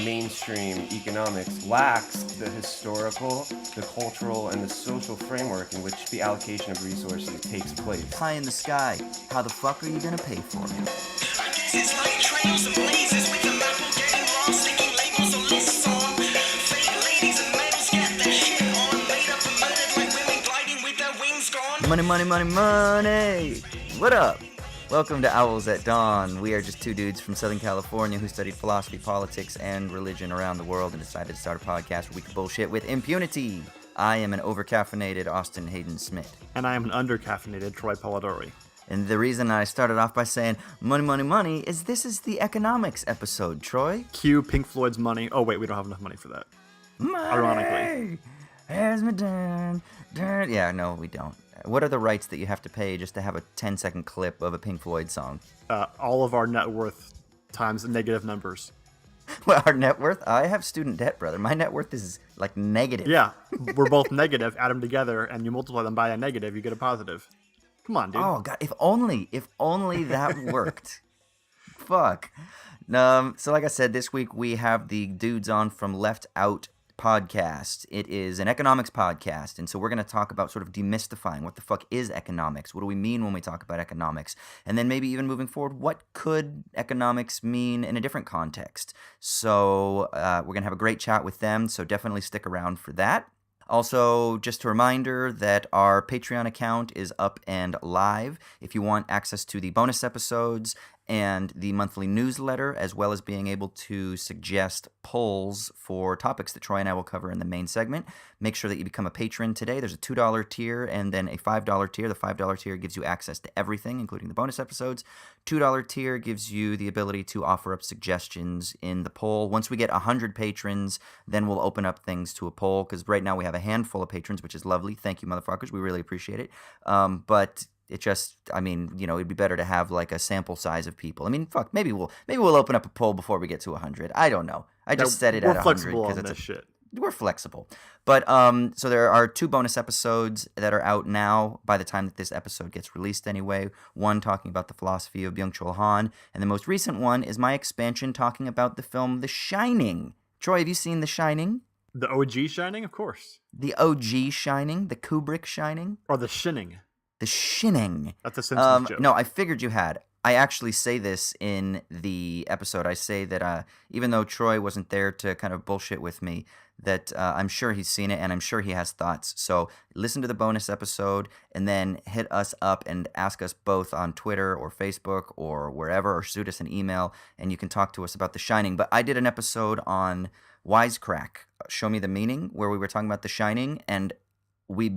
Mainstream economics lacks the historical, the cultural, and the social framework in which the allocation of resources takes place. Pie in the sky. How the fuck are you gonna pay for it? It's like trails and blazes with the apple getting lost, sticking labels on lists on. Fake ladies and males get their shit on. Made up and murdered like women gliding with their wings gone. Money, money, money, money! What up? Welcome to Owls at Dawn. We are just two dudes from Southern California who studied philosophy, politics, and religion around the world and decided to start a podcast where we can bullshit with impunity. I am an overcaffeinated Austin Hayden Smith. And I am an undercaffeinated Troy Polidori. And the reason I started off by saying money, money, money is this is the economics episode, Troy. Cue Pink Floyd's Money. Oh, wait, we don't have enough money for that. Money! Ironically. Here's my dun. Yeah, no, we don't. What are the rights that you have to pay just to have a 10-second clip of a Pink Floyd song? All of our net worth times negative numbers. Well, our net worth? I have student debt, brother. My net worth is like negative. Yeah, we're both negative, add them together, and you multiply them by a negative, you get a positive. Come on, dude. Oh, God, if only that worked. Fuck. So like I said, this week we have the dudes on from Left Out podcast. It is an economics podcast, and so we're going to talk about sort of demystifying what the fuck is economics. What do we mean when we talk about economics? And then maybe even moving forward, what could economics mean in a different context? So we're going to have a great chat with them, so definitely stick around for that. Also, just a reminder that our Patreon account is up and live. If you want access to the bonus episodes and the monthly newsletter, as well as being able to suggest polls for topics that Troy and I will cover in the main segment, make sure that you become a patron today. There's a $2 tier and then a $5 tier. The $5 tier gives you access to everything, including the bonus episodes. $2 tier gives you the ability to offer up suggestions in the poll. Once we get 100 patrons, then we'll open up things to a poll, because right now we have a handful of patrons, which is lovely. Thank you, motherfuckers. We really appreciate it. But it just, I mean, you know, it'd be better to have like a sample size of people. I mean, fuck, maybe we'll open up a poll before we get to 100. I don't know. I just set it at 100 because it's shit. We're flexible. But so there are 2 bonus episodes that are out now by the time that this episode gets released anyway. One talking about the philosophy of Byung-Chul Han, and the most recent one is my expansion talking about the film The Shining. Troy, have you seen The Shining? The OG Shining, of course. The OG Shining, the Kubrick Shining? Or The Shinning. The Shinning. That's a Simpsons joke. No, I figured you had. I actually say this in the episode. I say that even though Troy wasn't there to kind of bullshit with me, that I'm sure he's seen it and I'm sure he has thoughts. So listen to the bonus episode and then hit us up and ask us both on Twitter or Facebook or wherever, or shoot us an email and you can talk to us about The Shining. But I did an episode on Wisecrack, Show Me the Meaning, where we were talking about The Shining, and we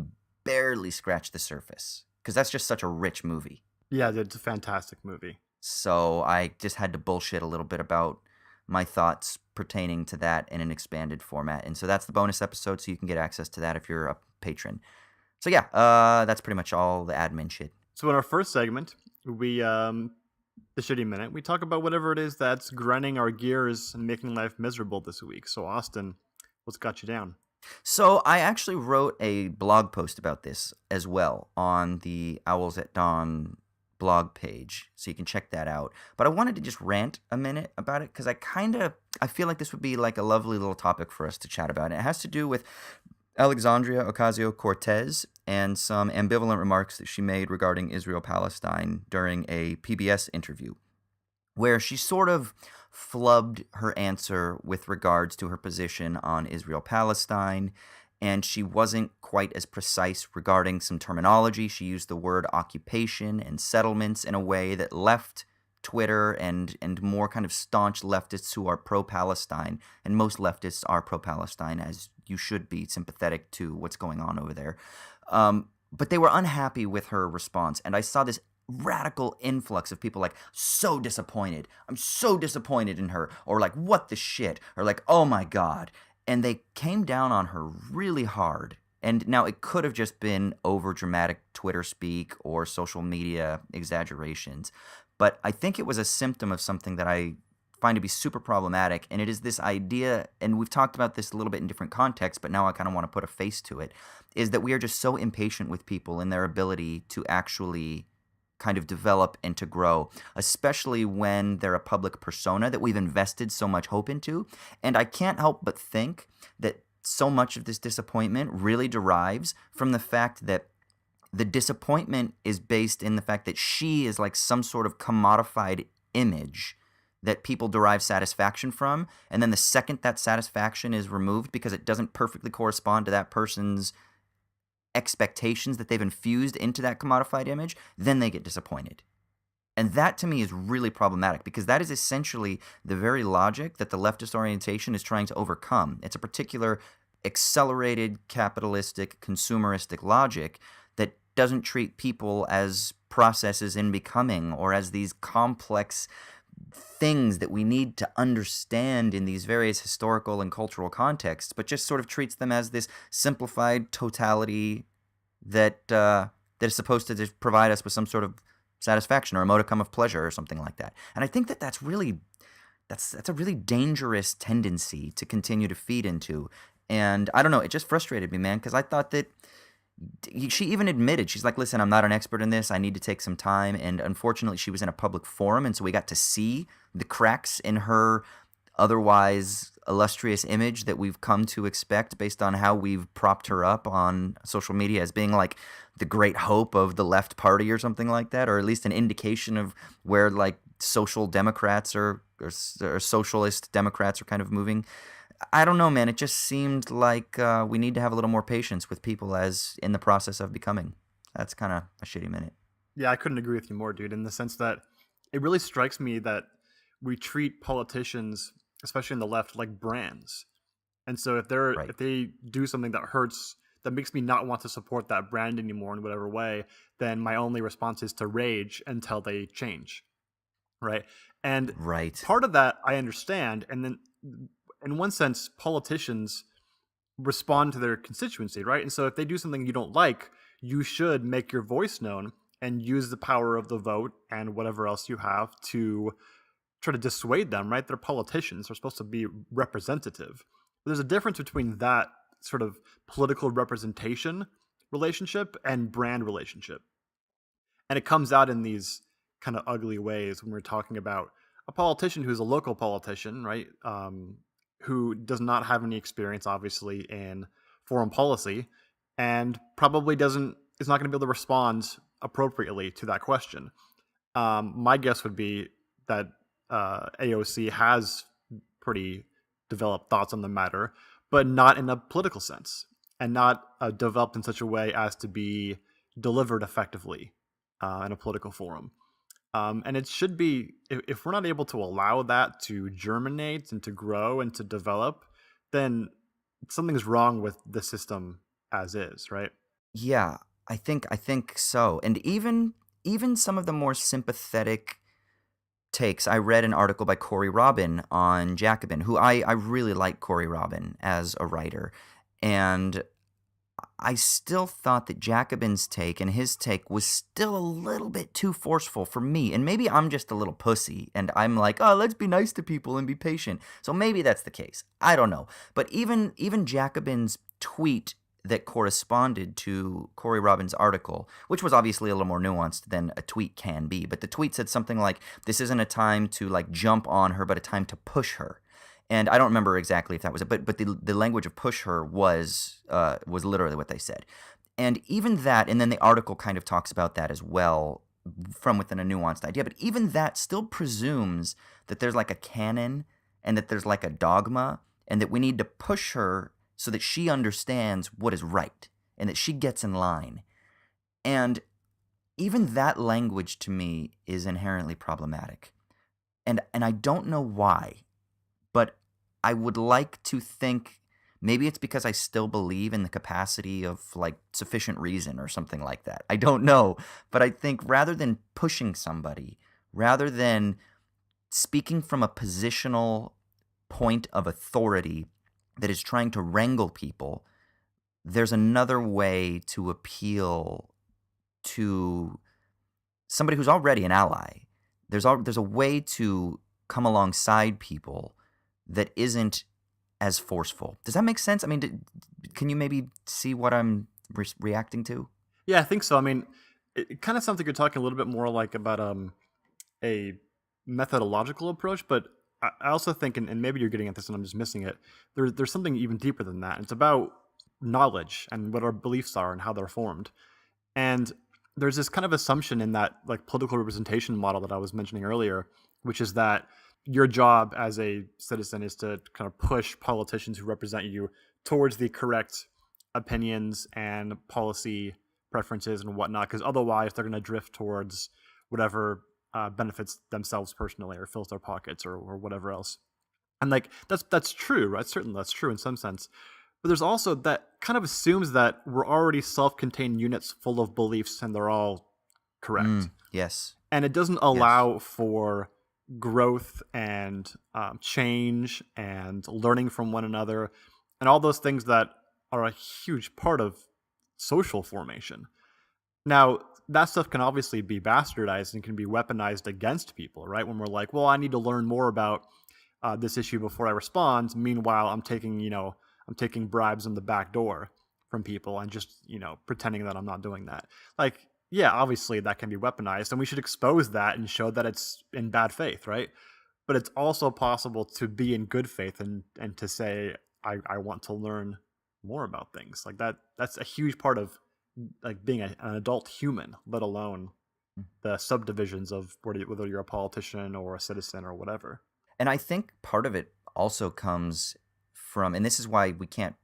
barely scratched the surface, because that's just such a rich movie. Yeah, it's a fantastic movie. So I just had to bullshit a little bit about my thoughts pertaining to that in an expanded format. And so that's the bonus episode, so you can get access to that if you're a patron. So yeah, that's pretty much all the admin shit. So in our first segment, we, the Shitty Minute, we talk about whatever it is that's grinding our gears and making life miserable this week. So Austin, what's got you down? So I actually wrote a blog post about this as well on the Owls at Dawn blog page, so you can check that out. But I wanted to just rant a minute about it, because I feel like this would be like a lovely little topic for us to chat about. It has to do with Alexandria Ocasio-Cortez and some ambivalent remarks that she made regarding Israel-Palestine during a PBS interview, where she sort of flubbed her answer with regards to her position on Israel-Palestine, and she wasn't quite as precise regarding some terminology. She used the word occupation and settlements in a way that left Twitter and more kind of staunch leftists who are pro-Palestine, and most leftists are pro-Palestine, as you should be sympathetic to what's going on over there. But they were unhappy with her response, and I saw this radical influx of people like, so disappointed. I'm so disappointed in her. Or like, what the shit? Or like, oh my God. And they came down on her really hard. And now it could have just been over dramatic Twitter speak or social media exaggerations. But I think it was a symptom of something that I find to be super problematic. And it is this idea, and we've talked about this a little bit in different contexts, but now I kind of want to put a face to it, is that we are just so impatient with people and their ability to actually kind of develop and to grow, especially when they're a public persona that we've invested so much hope into. And I can't help but think that so much of this disappointment really derives from the fact that the disappointment is based in the fact that she is like some sort of commodified image that people derive satisfaction from. And then the second that satisfaction is removed because it doesn't perfectly correspond to that person's expectations that they've infused into that commodified image, then they get disappointed. And that to me is really problematic because that is essentially the very logic that the leftist orientation is trying to overcome. It's a particular accelerated capitalistic consumeristic logic that doesn't treat people as processes in becoming or as these complex things that we need to understand in these various historical and cultural contexts, but just sort of treats them as this simplified totality that is supposed to just provide us with some sort of satisfaction or a modicum of pleasure or something like that. And I think that that's a really dangerous tendency to continue to feed into. And I don't know, it just frustrated me, man, because I thought that she even admitted, she's like, listen, I'm not an expert in this. I need to take some time. And unfortunately, she was in a public forum. And so we got to see the cracks in her otherwise illustrious image that we've come to expect based on how we've propped her up on social media as being like the great hope of the left party or something like that, or at least an indication of where like social democrats or socialist democrats are kind of moving. I don't know, man. It just seemed like we need to have a little more patience with people as in the process of becoming. That's kind of a shitty minute. Yeah, I couldn't agree with you more, dude, in the sense that it really strikes me that we treat politicians, especially in the left, like brands. And so if they do something that hurts, that makes me not want to support that brand anymore in whatever way, then my only response is to rage until they change. Right? And part of that I understand. And then in one sense, politicians respond to their constituency, right? And so if they do something you don't like, you should make your voice known and use the power of the vote and whatever else you have to try to dissuade them, right? They're politicians. They're supposed to be representative. But there's a difference between that sort of political representation relationship and brand relationship. And it comes out in these kind of ugly ways when we're talking about a politician who's a local politician, right? Who does not have any experience, obviously, in foreign policy, and probably is not going to be able to respond appropriately to that question. My guess would be that AOC has pretty developed thoughts on the matter, but not in a political sense, and not developed in such a way as to be delivered effectively in a political forum. And it should be, if we're not able to allow that to germinate and to grow and to develop, then something's wrong with the system as is, right? Yeah, I think so. And even some of the more sympathetic takes, I read an article by Corey Robin on Jacobin, who I really like Corey Robin as a writer. And I still thought that Jacobin's take and his take was still a little bit too forceful for me. And maybe I'm just a little pussy and I'm like, oh, let's be nice to people and be patient. So maybe that's the case. I don't know. But even Jacobin's tweet that corresponded to Corey Robin's article, which was obviously a little more nuanced than a tweet can be. But the tweet said something like, this isn't a time to like jump on her, but a time to push her. And I don't remember exactly if that was it, but the language of push her was literally what they said. And even that, and then the article kind of talks about that as well from within a nuanced idea, but even that still presumes that there's like a canon and that there's like a dogma and that we need to push her so that she understands what is right and that she gets in line. And even that language to me is inherently problematic. And I don't know why. But I would like to think maybe it's because I still believe in the capacity of like sufficient reason or something like that. I don't know. But I think rather than pushing somebody, rather than speaking from a positional point of authority that is trying to wrangle people, there's another way to appeal to somebody who's already an ally. There's a way to come alongside people that isn't as forceful. Does that make sense? I mean, can you maybe see what I'm reacting to? Yeah, I think so. I mean, it kind of sounds like you're talking a little bit more like about a methodological approach, but I also think, and maybe you're getting at this and I'm just missing it, there's something even deeper than that. It's about knowledge and what our beliefs are and how they're formed. And there's this kind of assumption in that like political representation model that I was mentioning earlier, which is that your job as a citizen is to kind of push politicians who represent you towards the correct opinions and policy preferences and whatnot, because otherwise they're going to drift towards whatever benefits themselves personally or fills their pockets or whatever else. And like that's true, right? Certainly that's true in some sense. But there's also that kind of assumes that we're already self-contained units full of beliefs and they're all correct. Yes. And it doesn't allow for growth and change and learning from one another and all those things that are a huge part of social formation. Now, that stuff can obviously be bastardized and can be weaponized against people, right? When we're like, well, I need to learn more about this issue before I respond. Meanwhile, I'm taking bribes in the back door from people and just, pretending that I'm not doing that. Like, yeah, obviously that can be weaponized and we should expose that and show that it's in bad faith, right? But it's also possible to be in good faith and to say, I want to learn more about things. Like that's a huge part of like being an adult human, let alone the subdivisions of whether you're a politician or a citizen or whatever. And I think part of it also comes from, and this is why we can't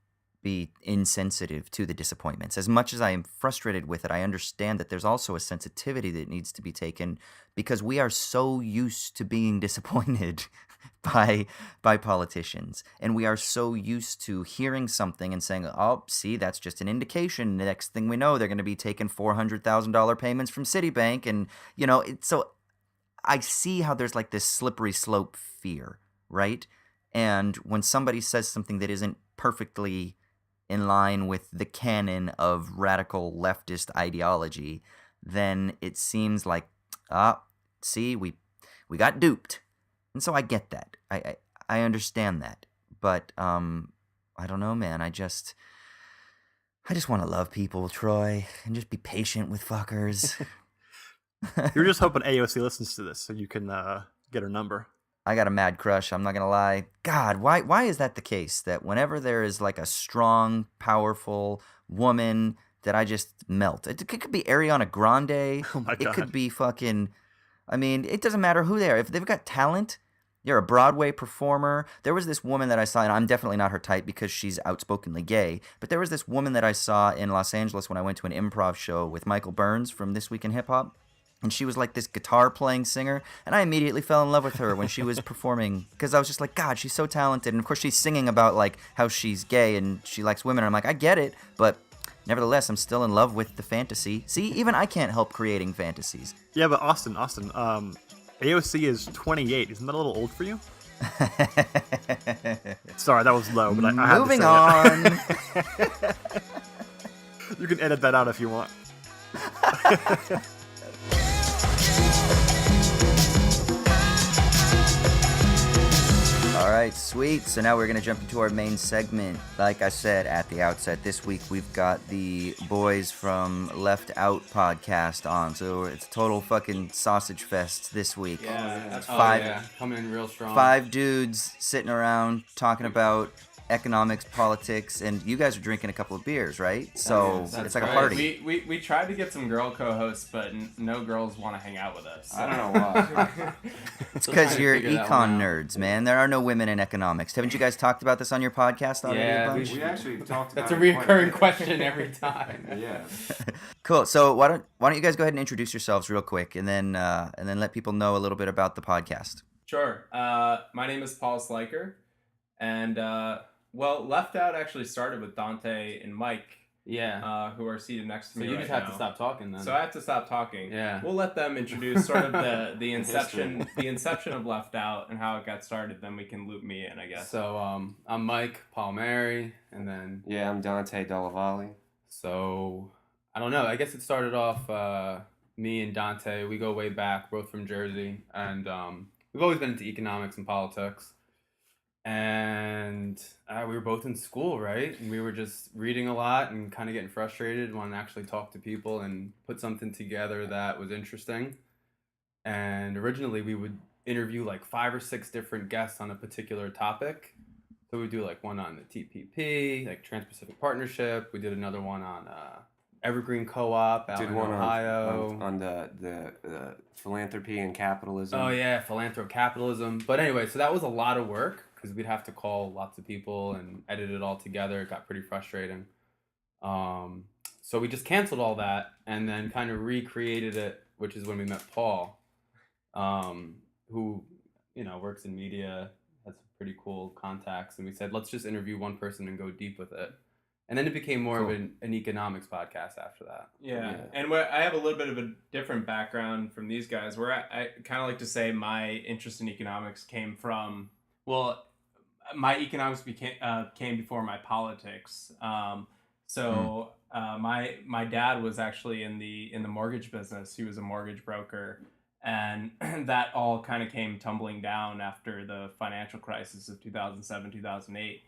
be insensitive to the disappointments. As much as I am frustrated with it, I understand that there's also a sensitivity that needs to be taken because we are so used to being disappointed by politicians. And we are so used to hearing something and saying, oh, see, that's just an indication. The next thing we know, they're going to be taking $400,000 payments from Citibank. And, so I see how there's like this slippery slope fear, right? And when somebody says something that isn't perfectly in line with the canon of radical leftist ideology, then it seems like, see, we got duped. And so I get that. I understand that. But I don't know, man. I just want to love people, Troy, and just be patient with fuckers. You're just hoping AOC listens to this so you can get her number. I got a mad crush. I'm not going to lie. God, why is that the case? That whenever there is like a strong, powerful woman that I just melt. It could be Ariana Grande. Oh my God. It could be fucking, it doesn't matter who they are. If they've got talent, you're a Broadway performer. There was this woman that I saw, and I'm definitely not her type because she's outspokenly gay, but there was this woman that I saw in Los Angeles when I went to an improv show with Michael Burns from This Week in Hip Hop. And she was like this guitar-playing singer, and I immediately fell in love with her when she was performing because I was just like, God, she's so talented. And of course, she's singing about like how she's gay and she likes women. And I'm like, I get it, but nevertheless, I'm still in love with the fantasy. See, even I can't help creating fantasies. Yeah, but Austin, AOC is 28. Isn't that a little old for you? Sorry, that was low, but I had to Moving say on. it. You can edit that out if you want. All right, sweet. So now we're going to jump into our main segment. Like I said at the outset, this week we've got the boys from Left Out podcast on. So it's total fucking sausage fest this week. Yeah, that's coming in real strong. 5 dudes sitting around talking about economics, politics, and you guys are drinking a couple of beers, right? So it's like a party. We tried to get some girl co-hosts, but no girls want to hang out with us. I don't know why. It's because you're figure that econ one out. nerds, man. There are no women in economics. Haven't you guys talked about this on your podcast already? Yeah, a bunch? We actually talked about That's a it quite recurring bit. question every time. Yeah. Cool. So why don't you guys go ahead and introduce yourselves real quick, and then let people know a little bit about the podcast. Sure. My name is Paul Sliker, and Left Out actually started with Dante and Mike, Yeah. who are seated next to So me you right just have now. to stop talking then. So I have to stop talking. Yeah. We'll let them introduce sort of the inception of Left Out and how it got started. Then we can loop me in, I guess. So I'm Mike Palmieri, and then Yeah, I'm Dante Delavalli. so I don't know. I guess it started off me and Dante. We go way back, both from Jersey, and we've always been into economics and politics. And we were both in school, right? And we were just reading a lot and kind of getting frustrated, wanting to actually talk to people and put something together that was interesting. And originally we would interview like 5 or 6 different guests on a particular topic. So we do like one on the TPP, like Trans-Pacific Partnership. We did another one on Evergreen Co-op out Did in one Ohio. on the philanthropy and capitalism. Oh yeah, philanthrocapitalism. But anyway, so that was a lot of work because we'd have to call lots of people and edit it all together. It got pretty frustrating. So we just canceled all that and then kind of recreated it, which is when we met Paul, who, works in media, has some pretty cool contacts. And we said, let's just interview one person and go deep with it. And then it became more of an economics podcast after that. Yeah. And where I have a little bit of a different background from these guys, where I kind of like to say my interest in economics came from, well, my economics came before my politics. My dad was actually in the mortgage business. He was a mortgage broker, and that all kind of came tumbling down after the financial crisis of 2007, 2008.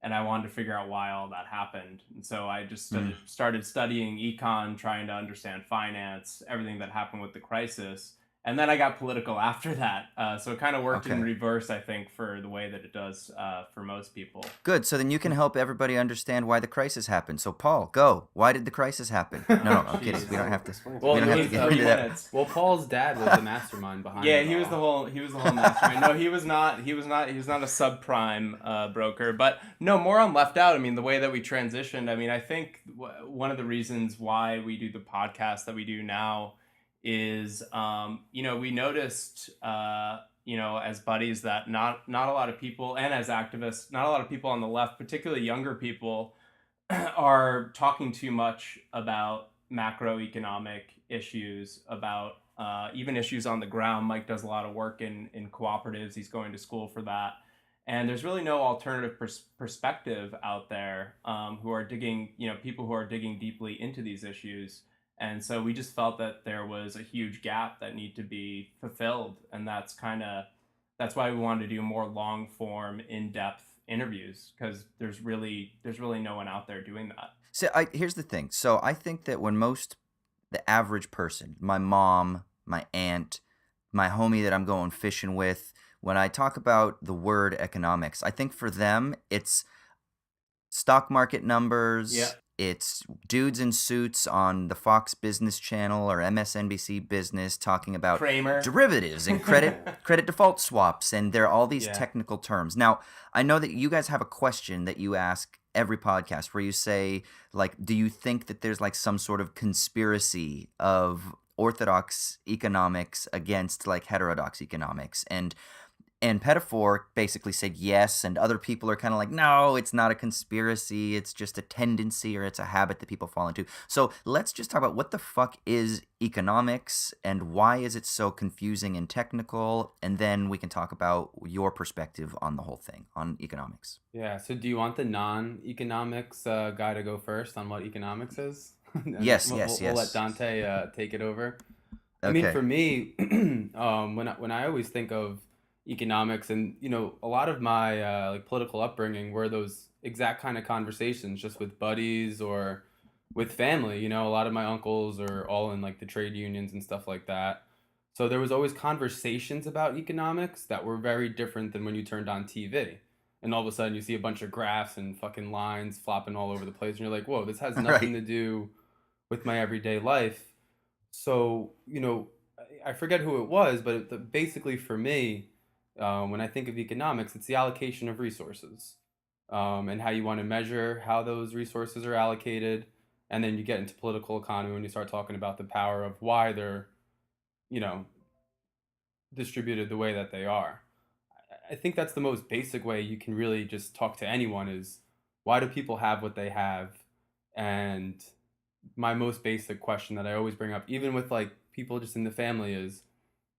And I wanted to figure out why all that happened. And so I just started studying econ, trying to understand finance, everything that happened with the crisis. And then I got political after that. So it kind of worked in reverse, I think, for the way that it does for most people. Good. So then you can help everybody understand why the crisis happened. So Paul, go. Why did the crisis happen? No, I'm kidding. We don't have to. Well, we don't have to get into that. Well, Paul's dad was the mastermind behind it. Yeah, he was the whole mastermind. No, he was not a subprime broker. But no, more on Left Out. I mean, the way that we transitioned. I mean, I think one of the reasons why we do the podcast that we do now is we noticed as buddies that not a lot of people, and as activists, not a lot of people on the left, particularly younger people, are talking too much about macroeconomic issues, about even issues on the ground. Mike does a lot of work in cooperatives. He's going to school for that. And there's really no alternative perspective out there who are digging, people who are digging deeply into these issues. And so we just felt that there was a huge gap that needed to be fulfilled. And that's why we wanted to do more long form, in-depth interviews, because there's really no one out there doing that. So here's the thing. So I think that when the average person, my mom, my aunt, my homie that I'm going fishing with, when I talk about the word economics, I think for them it's stock market numbers. Yeah. It's dudes in suits on the Fox Business Channel or MSNBC Business talking about Kramer. derivatives and credit default swaps, and there are all these technical terms. Now, I know that you guys have a question that you ask every podcast where you say, like, do you think that there's like some sort of conspiracy of orthodox economics against like heterodox economics? And Pettifor basically said yes, and other people are kind of like, no, it's not a conspiracy, it's just a tendency or it's a habit that people fall into. So let's just talk about what the fuck is economics and why is it so confusing and technical, and then we can talk about your perspective on the whole thing, on economics. Yeah, so do you want the non-economics guy to go first on what economics is? Yes. We'll let Dante take it over. Okay. I mean, for me, when I always think of economics, and a lot of my like political upbringing were those exact kind of conversations, just with buddies or with family. A lot of my uncles are all in like the trade unions and stuff like that, so there was always conversations about economics that were very different than when you turned on TV and all of a sudden you see a bunch of graphs and fucking lines flopping all over the place and you're like, whoa, this has nothing to do with my everyday life. So I forget who it was, but basically for me, when I think of economics, it's the allocation of resources, and how you want to measure how those resources are allocated. And then you get into political economy when you start talking about the power of why they're, distributed the way that they are. I think that's the most basic way you can really just talk to anyone is, why do people have what they have? And my most basic question that I always bring up, even with like people just in the family, is,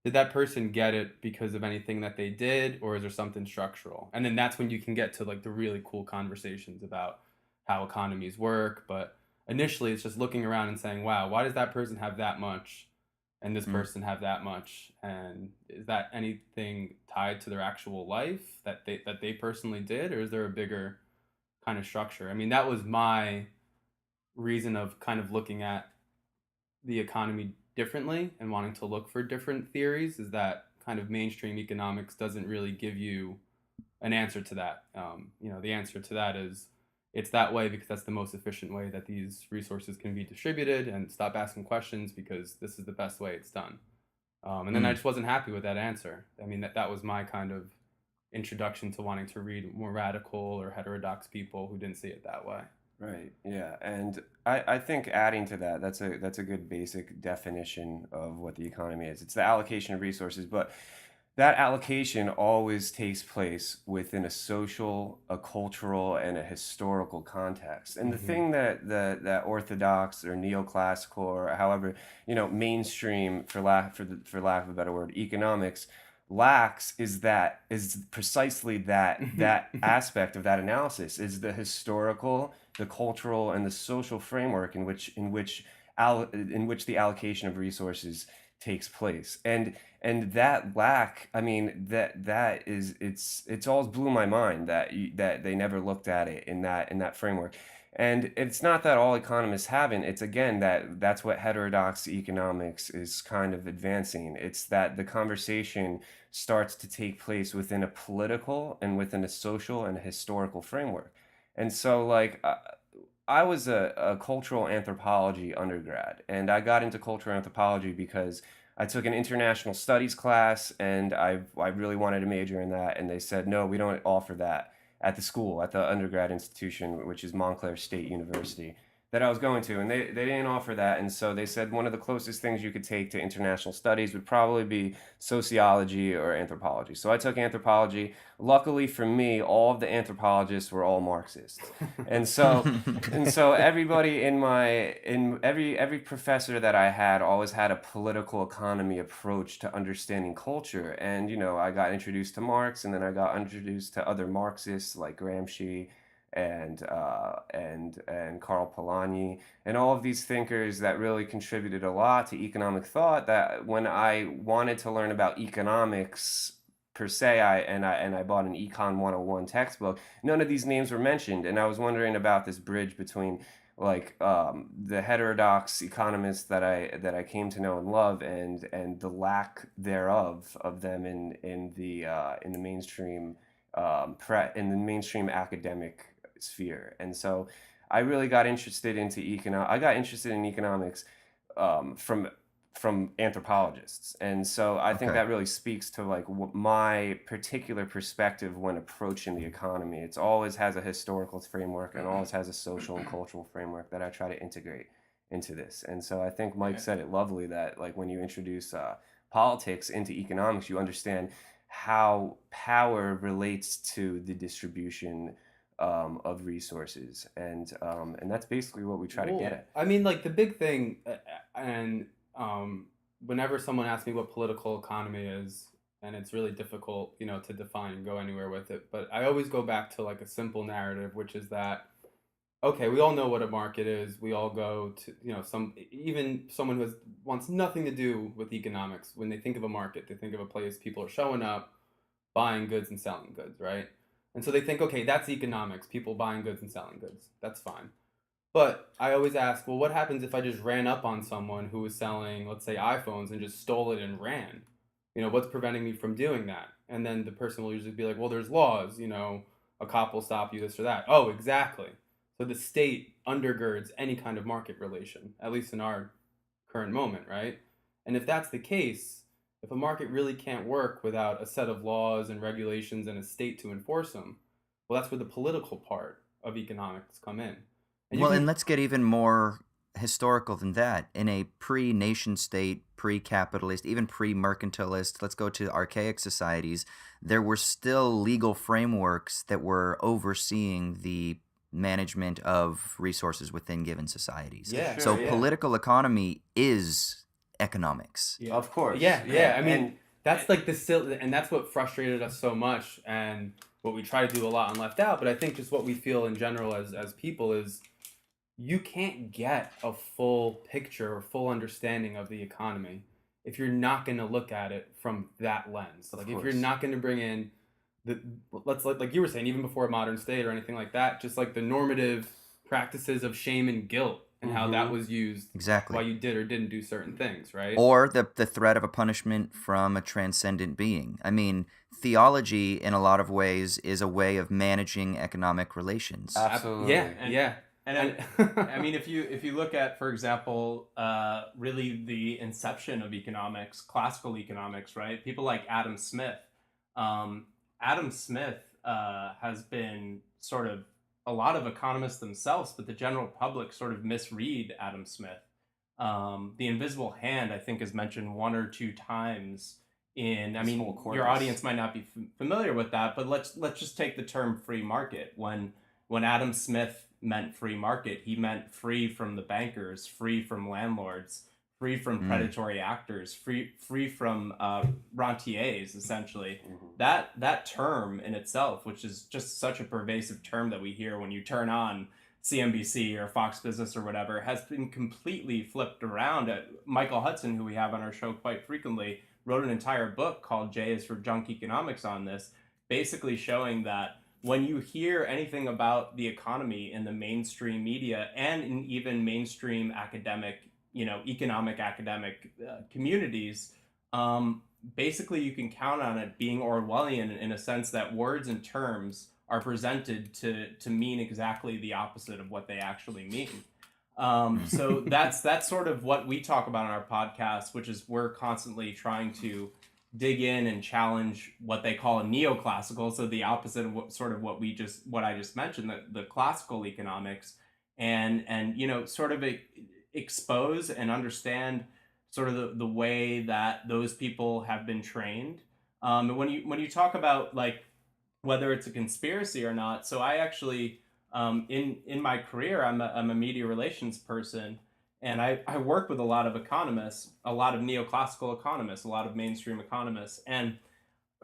did that person get it because of anything that they did, or is there something structural? And then that's when you can get to like the really cool conversations about how economies work. But initially it's just looking around and saying, wow, why does that person have that much and this person have that much? And is that anything tied to their actual life that they personally did, or is there a bigger kind of structure? I mean, that was my reason of kind of looking at the economy differently and wanting to look for different theories, is that kind of mainstream economics doesn't really give you an answer to that. The answer to that is it's that way because that's the most efficient way that these resources can be distributed, and stop asking questions because this is the best way it's done. And then I just wasn't happy with that answer. I mean, that was my kind of introduction to wanting to read more radical or heterodox people who didn't see it that way. Right. Yeah. And I think adding to that, that's a good basic definition of what the economy is. It's the allocation of resources, but that allocation always takes place within a social, a cultural, and a historical context. And the thing that orthodox or neoclassical or however, mainstream for lack of a better word, economics lacks is precisely that aspect of that analysis, is the historical, the cultural, and the social framework in which the allocation of resources takes place. And that lack, I mean, that is, it's always blew my mind that they never looked at it in that framework. And it's not that all economists haven't. It's again that's what heterodox economics is kind of advancing. It's that the conversation starts to take place within a political and within a social and a historical framework. And so, like, I was a cultural anthropology undergrad, and I got into cultural anthropology because I took an international studies class, and I really wanted to major in that, and they said, no, we don't offer that at the school, at the undergrad institution, which is Montclair State University, that I was going to, and they didn't offer that. And so they said one of the closest things you could take to international studies would probably be sociology or anthropology. So I took anthropology. Luckily for me, all of the anthropologists were all Marxists. And so everybody every professor that I had always had a political economy approach to understanding culture. And I got introduced to Marx, and then I got introduced to other Marxists like Gramsci and Karl Polanyi, and all of these thinkers that really contributed a lot to economic thought. That when I wanted to learn about economics per se, I bought an Econ 101 textbook. None of these names were mentioned, and I was wondering about this bridge between like the heterodox economists that I came to know and love, and the lack thereof of them in the mainstream in the mainstream academic sphere. And so I really got interested in economics from anthropologists. And so I think that really speaks to like my particular perspective when approaching the economy. It's always has a historical framework and always has a social and cultural framework that I try to integrate into this. And so I think Mike said it lovely, that like when you introduce politics into economics, you understand how power relates to the distribution of resources, and that's basically what we try to get at. I mean, like the big thing, and whenever someone asks me what political economy is, and it's really difficult, to define and go anywhere with it, but I always go back to like a simple narrative, which is that, okay, we all know what a market is. We all go to, even someone who wants nothing to do with economics, when they think of a market, they think of a place people are showing up, buying goods and selling goods, right? And so they think, okay, that's economics, people buying goods and selling goods. That's fine. But I always ask, well, what happens if I just ran up on someone who was selling, let's say, iPhones and just stole it and ran? What's preventing me from doing that? And then the person will usually be like, well, there's laws, a cop will stop you, this or that. Oh, exactly. So the state undergirds any kind of market relation, at least in our current moment, right? And if that's the case, if a market really can't work without a set of laws and regulations and a state to enforce them, well, that's where the political part of economics come in. And let's get even more historical than that. In a pre-nation state, pre-capitalist, even pre-mercantilist, let's go to archaic societies, there were still legal frameworks that were overseeing the management of resources within given societies. Yeah, so political economy is economics. Yeah. Of course. Yeah. I mean, that's like and that's what frustrated us so much, and what we try to do a lot on Left Out. But I think just what we feel in general as people is you can't get a full picture or full understanding of the economy if you're not going to look at it from that lens. Like if you're not going to bring in the, let's like you were saying, even before modern state or anything like that, just like the normative practices of shame and guilt and how that was used why you did or didn't do certain things, right? Or the threat of a punishment from a transcendent being. I mean, theology in a lot of ways is a way of managing economic relations. Absolutely. Yeah. And I mean, if you look at, for example, really the inception of economics, classical economics, right? People like Adam Smith. Adam Smith has been sort of, a lot of economists themselves, but the general public sort of misread Adam Smith. The invisible hand, I think, is mentioned one or two times in. I mean, your audience might not be familiar with that, but let's just take the term free market. When Adam Smith meant free market, he meant free from the bankers, free from landlords, free from predatory actors, free from rentiers, essentially. That term in itself, which is just such a pervasive term that we hear when you turn on CNBC or Fox Business or whatever, has been completely flipped around. Michael Hudson, who we have on our show quite frequently, wrote an entire book called J is for Junk Economics on this, basically showing that when you hear anything about the economy in the mainstream media and in even mainstream academic, economic academic communities, basically you can count on it being Orwellian in a sense that words and terms are presented to mean exactly the opposite of what they actually mean. So that's sort of what we talk about on our podcast, which is we're constantly trying to dig in and challenge what they call neoclassical, so the opposite of what I just mentioned, the classical economics, and sort of expose and understand sort of the way that those people have been trained. And when you talk about like whether it's a conspiracy or not, so I actually in my career I'm a media relations person, and I work with a lot of economists, a lot of neoclassical economists, a lot of mainstream economists, and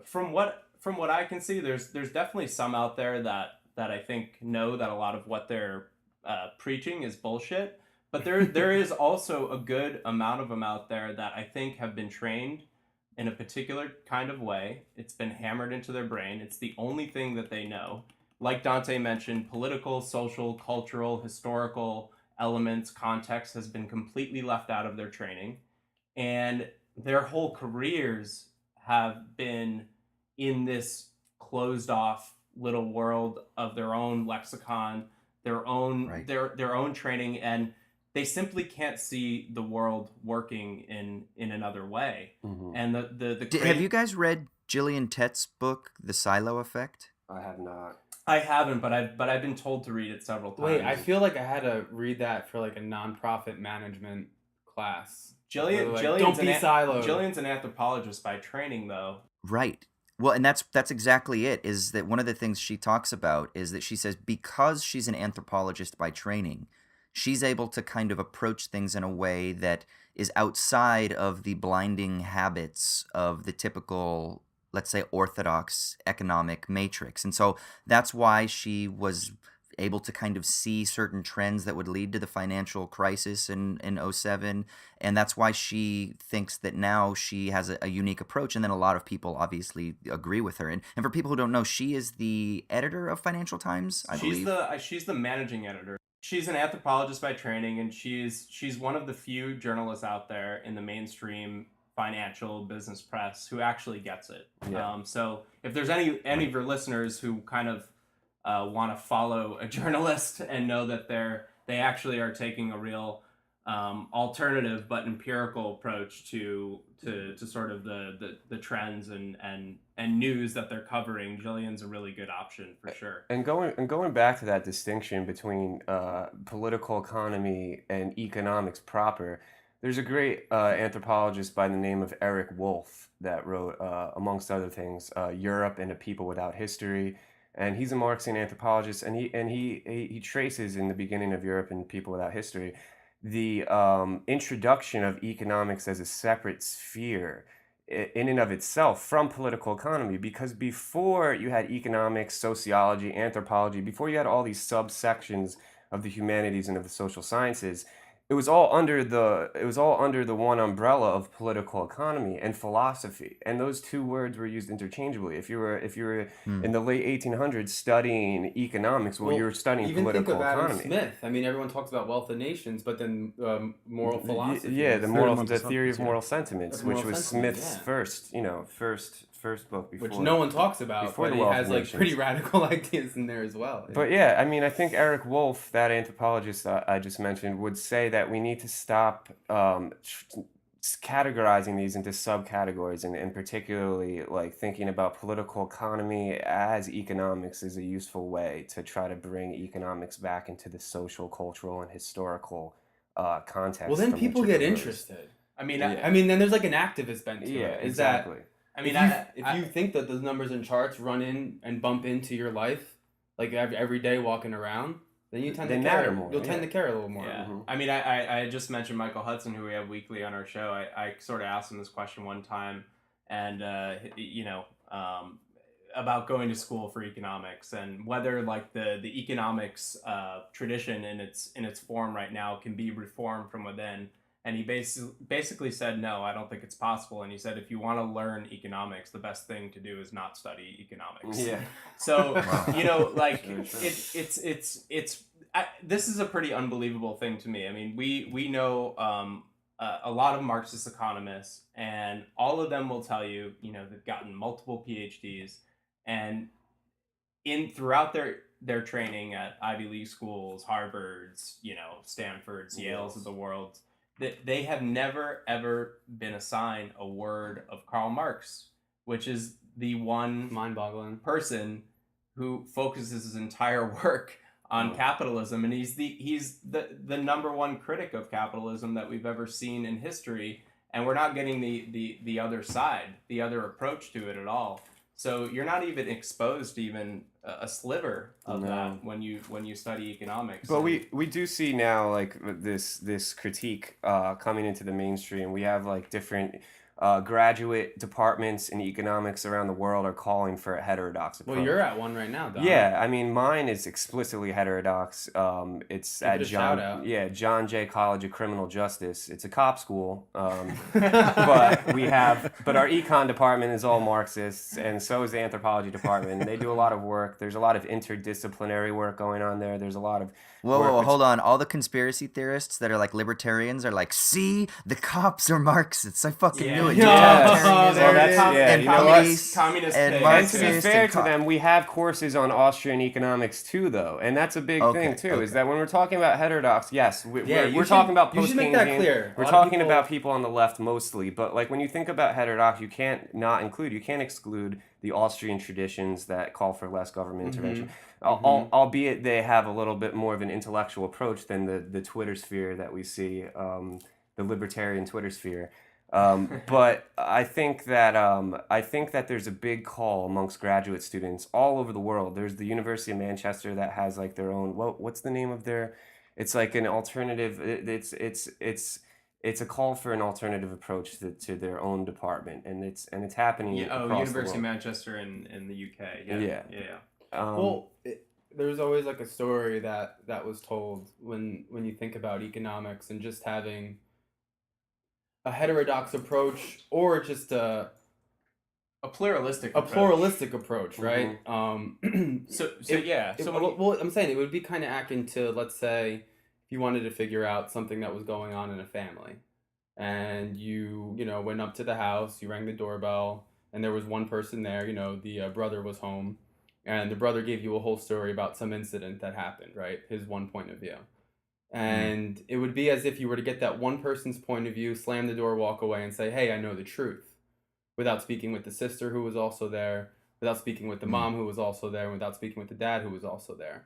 from what I can see, there's definitely some out there that I think know that a lot of what they're preaching is bullshit. But there is also a good amount of them out there that I think have been trained in a particular kind of way. It's been hammered into their brain. It's the only thing that they know. Like Dante mentioned, political, social, cultural, historical elements, context has been completely left out of their training. And their whole careers have been in this closed off little world of their own lexicon, their own their own training, and they simply can't see the world working in another way. And have you guys read Gillian Tett's book, The Silo Effect? I have not. I haven't, but I've been told to read it several times. Wait, I feel like I had to read that for like a nonprofit management class. Jillian's don't be siloed. Jillian's an anthropologist by training, though. Right. Well, and that's exactly it, is that one of the things she talks about is that she says because she's an anthropologist by training, she's able to kind of approach things in a way that is outside of the blinding habits of the typical, let's say, orthodox economic matrix. And so that's why she was able to kind of see certain trends that would lead to the financial crisis in 07. And that's why she thinks that now she has a unique approach. And then a lot of people obviously agree with her. And for people who don't know, she is the editor of Financial Times, I believe. She's the managing editor. She's an anthropologist by training, and she's one of the few journalists out there in the mainstream financial business press who actually gets it. Yeah. So if there's any of your listeners who kind of want to follow a journalist and know that they actually are taking a real alternative but empirical approach to sort of the trends and news that they're covering, Jillian's a really good option for sure. And going back to that distinction between political economy and economics proper, there's a great anthropologist by the name of Eric Wolf that wrote, amongst other things, Europe and a People Without History. And he's a Marxian anthropologist, and he traces in the beginning of Europe and People Without History the introduction of economics as a separate sphere in and of itself from political economy. Because before you had economics, sociology, anthropology, before you had all these subsections of the humanities and of the social sciences, it was all under the one umbrella of political economy and philosophy, and those two words were used interchangeably. If you were Hmm. in the late 1800s studying economics, well, you were studying even think political of Adam economy. Smith. I mean, everyone talks about wealth of nations, but then moral philosophy. Yeah, is- the theory of sentiments, yeah. moral sentiments, Of which moral was sentiments, Smith's yeah. first book before. which no one talks about, before but the he Wealth has of like Nations. pretty radical ideas in there as well. But yeah, I mean, I think Eric Wolf, that anthropologist I just mentioned, would say that we need to stop categorizing these into subcategories, and particularly like thinking about political economy as economics is a useful way to try to bring economics back into the social, cultural, and historical context. Well, then from people which it get arose. interested. I mean, Yeah. I mean, then there's like an activist bent to Yeah, it. Is exactly. I mean, if you think that those numbers and charts run in and bump into your life, like every day walking around, then you tend They to matter care more, You'll tend yeah. to care a little more. Yeah. Mhm. I mean, I just mentioned Michael Hudson, who we have weekly on our show. I sort of asked him this question one time, and about going to school for economics and whether like the economics tradition in its form right now can be reformed from within. And he basically said, no, I don't think it's possible. And he said, if you want to learn economics, the best thing to do is not study economics. Yeah. So, Wow. like Very true. this is a pretty unbelievable thing to me. I mean, we know a lot of Marxist economists, and all of them will tell you, they've gotten multiple PhDs, and throughout their training at Ivy League schools, Harvards, Stanfords, Yales of the world, that they have never ever been assigned a word of Karl Marx, which is the one Mind-boggling. person who focuses his entire work on capitalism, and he's the number one critic of capitalism that we've ever seen in history, and we're not getting the other side, the other approach to it at all. So you're not even exposed to even a sliver of that when you study economics. But we do see now like this critique coming into the mainstream. We have like different graduate departments in economics around the world are calling for a heterodox approach. Well, you're at one right now, Don. Yeah, I mean, mine is explicitly heterodox. It's Give at it a shout out. John Jay College of Criminal Justice. It's a cop school, but our econ department is all Marxists, and so is the anthropology department. They do a lot of work. There's a lot of interdisciplinary work going on there. There's a lot of Whoa, hold on. All the conspiracy theorists that are like libertarians are like, see, the cops are Marxists. I fucking knew it. Yeah. Totalitarianism There it is. and you know what? Communist and pig. And to be Marxist fair and to them, we have courses on Austrian economics too, though, and that's a big thing too. Is that when we're talking about heterodox, yes, we're talking about you post should make that clear. We're A lot of talking people- about people on the left mostly, but like when you think about heterodox, you can't exclude the Austrian traditions that call for less government intervention. Albeit they have a little bit more of an intellectual approach than the Twitter sphere that we see, the libertarian Twitter sphere. But I think that there's a big call amongst graduate students all over the world. There's the University of Manchester that has like their own. What's the name of their? It's like an alternative. It's a call for an alternative approach to their own department, and it's happening across University of the world. Manchester in the UK. Yeah. Well, there's always like a story that was told when you think about economics and just having a heterodox approach or just a pluralistic approach, right? So I'm saying it would be kind of akin to, let's say, if you wanted to figure out something that was going on in a family, and you went up to the house, you rang the doorbell, and there was one person there. The brother was home, and the brother gave you a whole story about some incident that happened, right? His one point of view. And it would be as if you were to get that one person's point of view, slam the door, walk away, and say, hey, I know the truth, without speaking with the sister who was also there, without speaking with the mom who was also there, without speaking with the dad who was also there.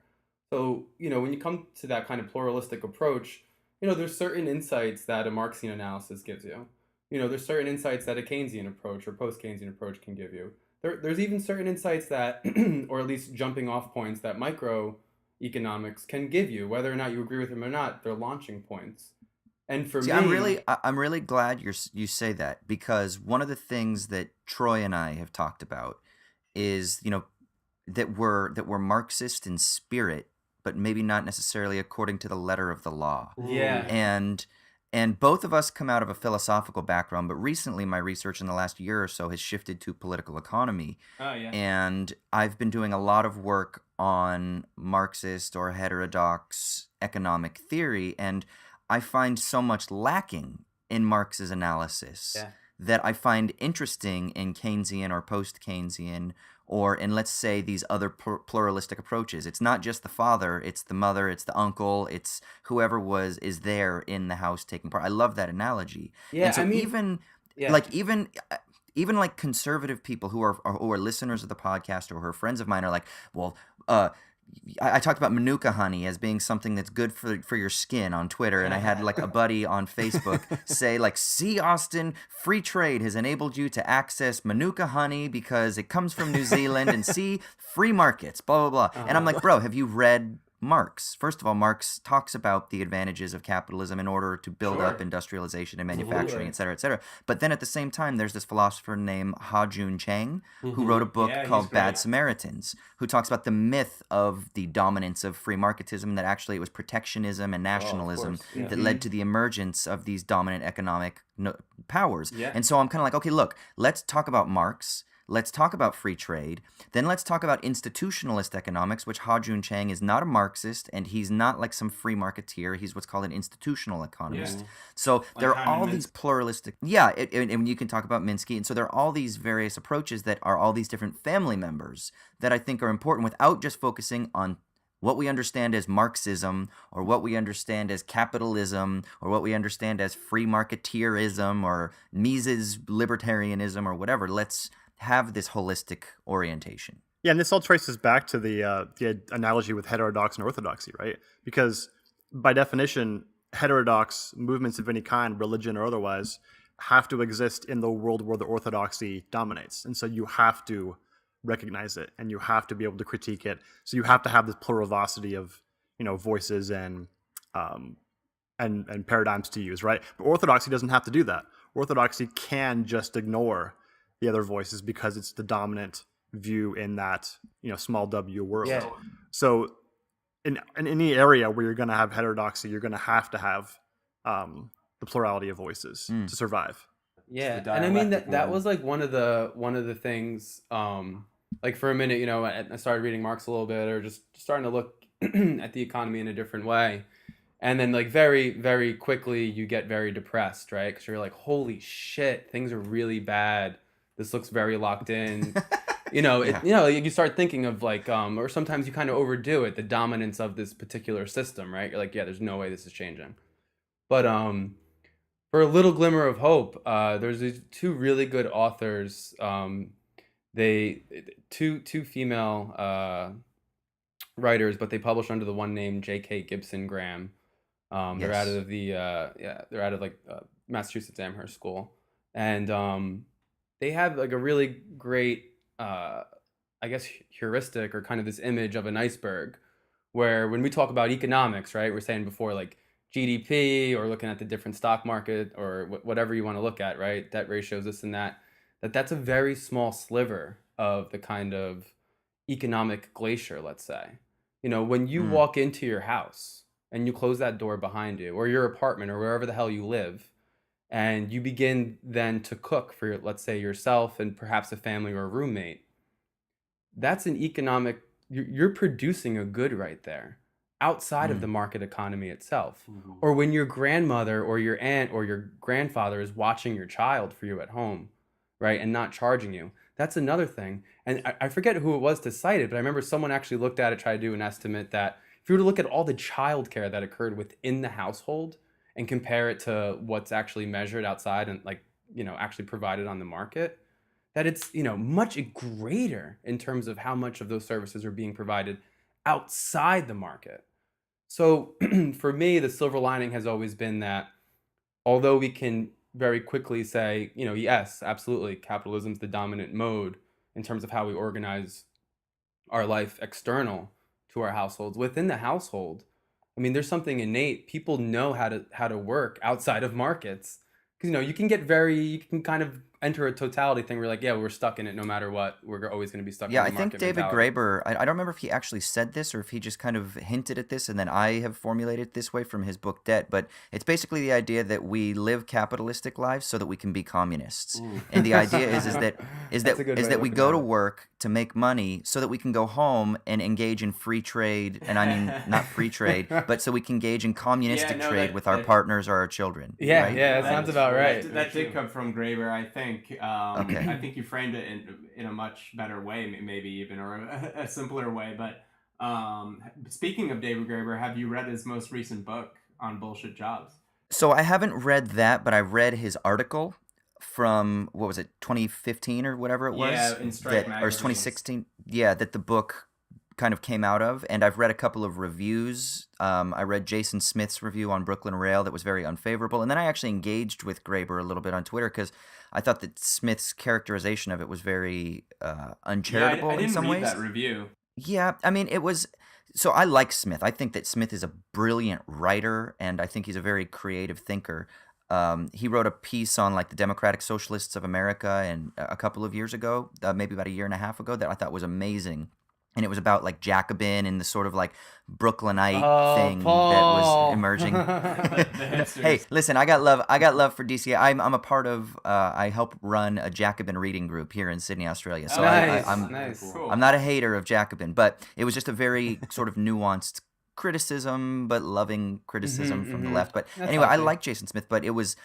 So, when you come to that kind of pluralistic approach, there's certain insights that a Marxian analysis gives you. There's certain insights that a Keynesian approach or post-Keynesian approach can give you. There's even certain insights that, or at least jumping off points that microeconomics can give you. Whether or not you agree with them or not, they're launching points. And for me, I'm really glad you say that, because one of the things that Troy and I have talked about is that we're Marxist in spirit, but maybe not necessarily according to the letter of the law. Yeah. And both of us come out of a philosophical background, but recently my research in the last year or so has shifted to political economy. Oh yeah. And I've been doing a lot of work on Marxist or heterodox economic theory, and I find so much lacking in Marx's analysis Yeah. that I find interesting in Keynesian or post-Keynesian, or in, let's say, these other pluralistic approaches. It's not just the father, it's the mother, it's the uncle, it's whoever is there in the house taking part. I love that analogy. Yeah, And so I mean, even yeah. like even like conservative people who are listeners of the podcast or who are friends of mine are like, well, I talked about Manuka honey as being something that's good for your skin on Twitter, and I had like a buddy on Facebook say like, see, Austin, free trade has enabled you to access Manuka honey because it comes from New Zealand, and see, free markets, blah, blah, blah. And I'm like, bro, have you read Marx? First of all, Marx talks about the advantages of capitalism in order to build Sure. up industrialization and manufacturing, Absolutely. et cetera, et cetera. But then at the same time, there's this philosopher named Ha-Joon Chang who wrote a book Yeah, he's called Bad great. Samaritans, who talks about the myth of the dominance of free marketism, that actually it was protectionism and nationalism course, yeah. that led to the emergence of these dominant economic powers. Yeah. And so I'm kind of like, okay, look, let's talk about Marx. Let's talk about free trade. Then let's talk about institutionalist economics, which Ha-Joon Chang is not a Marxist, and he's not like some free marketeer. He's what's called an institutional economist. Yeah. So there are Hyman all these pluralistic... Yeah, and you can talk about Minsky. And so there are all these various approaches that are all these different family members that I think are important without just focusing on what we understand as Marxism, or what we understand as capitalism, or what we understand as free marketeerism, or Mises libertarianism, or whatever. Let's have this holistic orientation. Yeah, and this all traces back to the analogy with heterodox and orthodoxy, right? Because by definition, heterodox movements of any kind, religion or otherwise, have to exist in the world where the orthodoxy dominates. And so you have to recognize it, and you have to be able to critique it. So you have to have this plurality of, voices and paradigms to use, right? But orthodoxy doesn't have to do that. Orthodoxy can just ignore the other voices because it's the dominant view in that small w world. Yeah. So in any area where you're going to have heterodoxy, you're going to have the plurality of voices to survive. Yeah, the and I mean dialectic that one. was like one of the things. Like for a minute, I started reading Marx a little bit, or just starting to look at the economy in a different way, and then like very, very quickly you get very depressed, right? Because you're like, holy shit, things are really bad. This looks very locked in. You start thinking of like, or sometimes you kind of overdo it, the dominance of this particular system, right? You're like, yeah, there's no way this is changing. But for a little glimmer of hope, there's these two really good authors. They two female writers, but they publish under the one name J.K. Gibson Graham. They're out of they're out of like Massachusetts Amherst School, and they have like a really great, I guess, heuristic, or kind of this image of an iceberg, where when we talk about economics, right, we're saying before like GDP, or looking at the different stock market, or whatever you want to look at, right, debt ratios, this and that, that's a very small sliver of the kind of economic glacier, let's say. When you walk into your house and you close that door behind you, or your apartment, or wherever the hell you live, and you begin then to cook for, let's say, yourself and perhaps a family or a roommate, that's an economic, you're producing a good right there outside of the market economy itself. Or when your grandmother or your aunt or your grandfather is watching your child for you at home, right, and not charging you, that's another thing. And I forget who it was to cite it, but I remember someone actually looked at it, tried to do an estimate that if you were to look at all the childcare that occurred within the household and compare it to what's actually measured outside and actually provided on the market, that it's much greater in terms of how much of those services are being provided outside the market. So for me, the silver lining has always been that although we can very quickly say, yes, absolutely, capitalism's the dominant mode in terms of how we organize our life external to our households, within the household, I mean, there's something innate. People know how to work outside of markets, because you can kind of enter a totality thing. We're like, yeah, we're stuck in it no matter what. We're always going to be stuck Yeah, in I the think market David mentality. Graeber, I don't remember if he actually said this or if he just kind of hinted at this and then I have formulated it this way from his book Debt, but it's basically the idea that we live capitalistic lives so that we can be communists. And the idea That's a good way is of that we looking go at to it. work to make money so that we can go home and engage in free trade, and I mean not free trade, but so we can engage in communistic no, trade with our partners or our children, Yeah, right? yeah, that sounds about right. That did come from Graeber, I think. Okay. I think you framed it in a much better way, maybe even, or a simpler way. But speaking of David Graeber, have you read his most recent book on bullshit jobs? So I haven't read that, but I read his article from what was it, 2015 or whatever it was, Yeah, in Strike or it's magazine. 2016. Yeah, that the book kind of came out of, and I've read a couple of reviews. I read Jason Smith's review on Brooklyn Rail that was very unfavorable, and then I actually engaged with Graeber a little bit on Twitter because I thought that Smith's characterization of it was very uncharitable I didn't in some read ways. that review. Yeah, I mean, it was. So I like Smith. I think that Smith is a brilliant writer, and I think he's a very creative thinker. He wrote a piece on like the Democratic Socialists of America and a couple of years ago, maybe about a year and a half ago, that I thought was amazing. And it was about like Jacobin and the sort of like Brooklynite thing that was emerging. Hey, listen, I got love for DC. I'm a part of. I help run a Jacobin reading group here in Sydney, Australia. So Nice. I'm not a hater of Jacobin, but it was just a very sort of nuanced criticism, but loving criticism from the left. But That's anyway, I healthy. like Jason Smith, but it was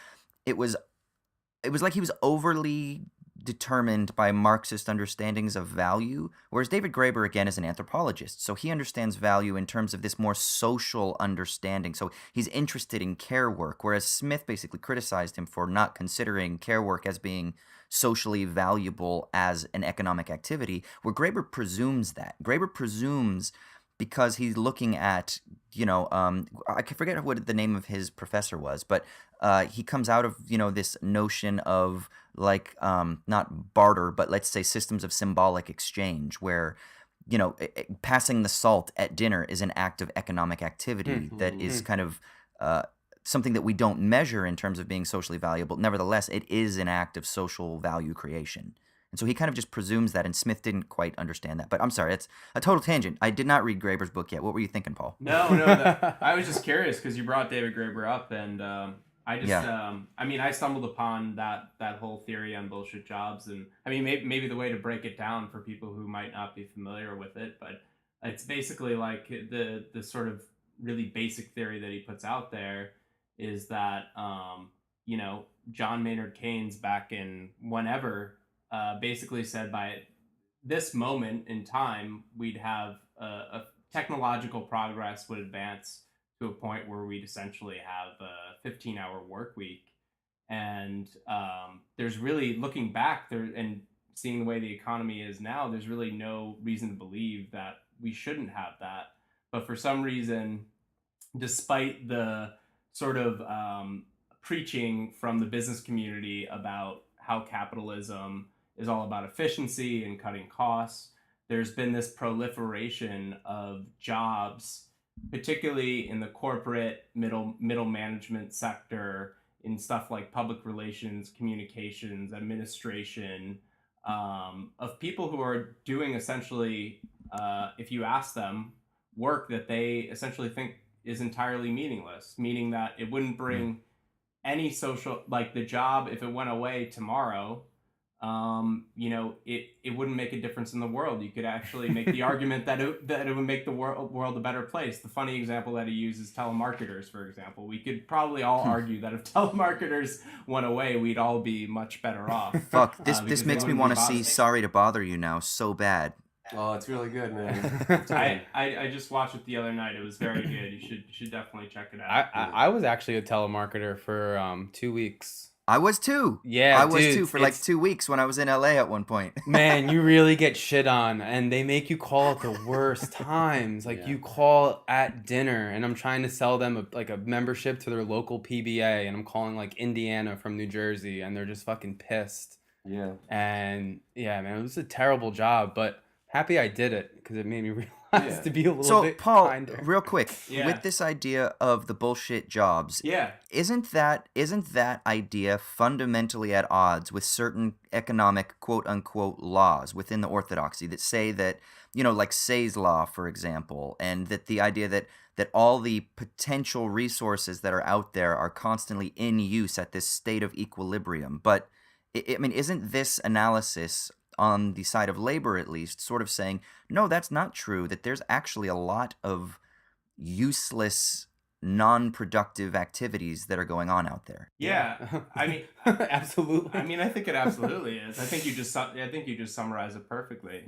like he was overly determined by Marxist understandings of value, whereas David Graeber, again, is an anthropologist. So he understands value in terms of this more social understanding. So he's interested in care work, whereas Smith basically criticized him for not considering care work as being socially valuable as an economic activity, where Graeber presumes that. Graeber presumes because he's looking at, I can forget what the name of his professor was, but he comes out of, this notion of like, not barter, but let's say systems of symbolic exchange where, passing the salt at dinner is an act of economic activity that is kind of something that we don't measure in terms of being socially valuable. Nevertheless, it is an act of social value creation. And so he kind of just presumes that, and Smith didn't quite understand that. But I'm sorry, it's a total tangent. I did not read Graeber's book yet. What were you thinking, Paul? No, I was just curious because you brought David Graeber up, and I just, I stumbled upon that whole theory on bullshit jobs, and I mean, maybe the way to break it down for people who might not be familiar with it, but it's basically like the sort of really basic theory that he puts out there is that, John Maynard Keynes back in whenever basically said by this moment in time, we'd have a technological progress would advance to a point where we'd essentially have a 15-hour work week. And there's really, looking back there and seeing the way the economy is now, there's really no reason to believe that we shouldn't have that. But for some reason, despite the sort of preaching from the business community about how capitalism is all about efficiency and cutting costs, there's been this proliferation of jobs, particularly in the corporate middle management sector, in stuff like public relations, communications, administration, of people who are doing essentially, if you ask them, work that they essentially think is entirely meaningless, meaning that it wouldn't bring any social, like the job, if it went away tomorrow, it wouldn't make a difference in the world. You could actually make the argument that it would make the world a better place. The funny example that he uses telemarketers, for example. We could probably all argue that if telemarketers went away, we'd all be much better off. Fuck, this makes me want to see Sorry to Bother You now so bad. Oh, it's really good, man. I just watched it the other night. It was very good. You should definitely check it out. I was actually a telemarketer for 2 weeks. I was too. Yeah, I was dude, too for like 2 weeks when I was in LA at one point. Man, you really get shit on, and they make you call at the worst times. Like you call at dinner, and I'm trying to sell them a membership to their local PBA, and I'm calling like Indiana from New Jersey, and they're just fucking pissed. Yeah. And yeah, man, it was a terrible job, but Happy I did it because it made me realize Yeah. to be a little So, bit Paul, kinder. real quick, Yeah. with this idea of the bullshit jobs, Yeah. isn't that idea fundamentally at odds with certain economic quote unquote laws within the orthodoxy that say that, like Say's law, for example, and that the idea that all the potential resources that are out there are constantly in use at this state of equilibrium? But I mean, isn't this analysis on the side of labor, at least, sort of saying, no, that's not true, that there's actually a lot of useless, non-productive activities that are going on out there? Yeah. I mean, Absolutely. I mean, I think it absolutely is. I think you just summarized it perfectly.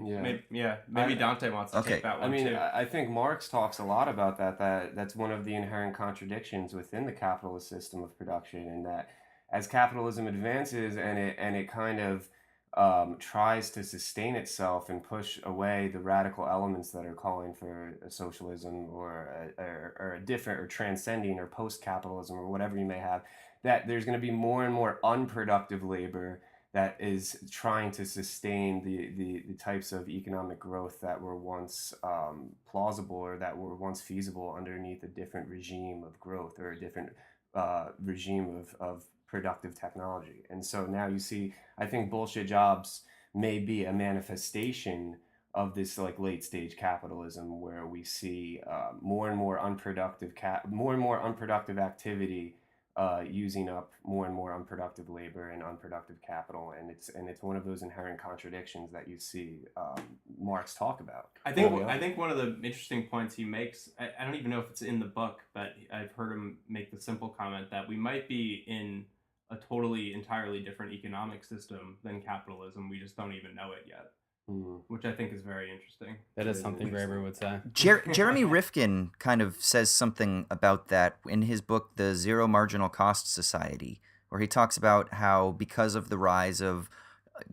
Yeah. Maybe Dante wants to Okay. take that I one mean, too. I think Marx talks a lot about that's one of the inherent contradictions within the capitalist system of production, and that as capitalism advances and it kind of tries to sustain itself and push away the radical elements that are calling for a socialism or a different or transcending or post-capitalism or whatever you may have, that there's going to be more and more unproductive labor that is trying to sustain the types of economic growth that were once plausible or that were once feasible underneath a different regime of growth or a different regime of productive technology. And so now you see, I think bullshit jobs may be a manifestation of this like late stage capitalism where we see more and more unproductive activity using up more and more unproductive labor and unproductive capital, and it's one of those inherent contradictions that you see Marx talk about. I think one of the interesting points he makes, I don't even know if it's in the book, but I've heard him make the simple comment that we might be in a entirely different economic system than capitalism. We just don't even know it yet, which I think is very interesting. That is something Graeber would say. Jeremy Rifkin kind of says something about that in his book, The Zero Marginal Cost Society, where he talks about how because of the rise of,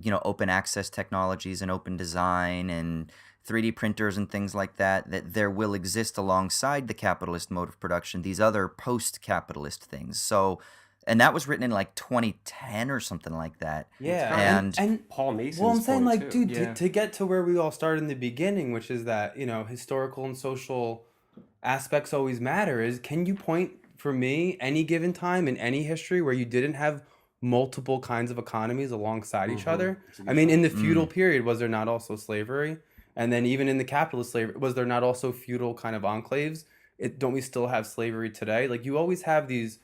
open access technologies and open design and 3D printers and things like that, that there will exist alongside the capitalist mode of production these other post-capitalist things. So, and that was written in like 2010 or something like that. Yeah, and Paul Mason's well, I'm saying point, like, too. dude, to get to where we all started in the beginning, which is that historical and social aspects always matter. Is can you point for me any given time in any history where you didn't have multiple kinds of economies alongside each other? I mean, in the feudal period, was there not also slavery? And then even in the capitalist slavery, was there not also feudal kind of enclaves? Don't we still have slavery today? Like you always have these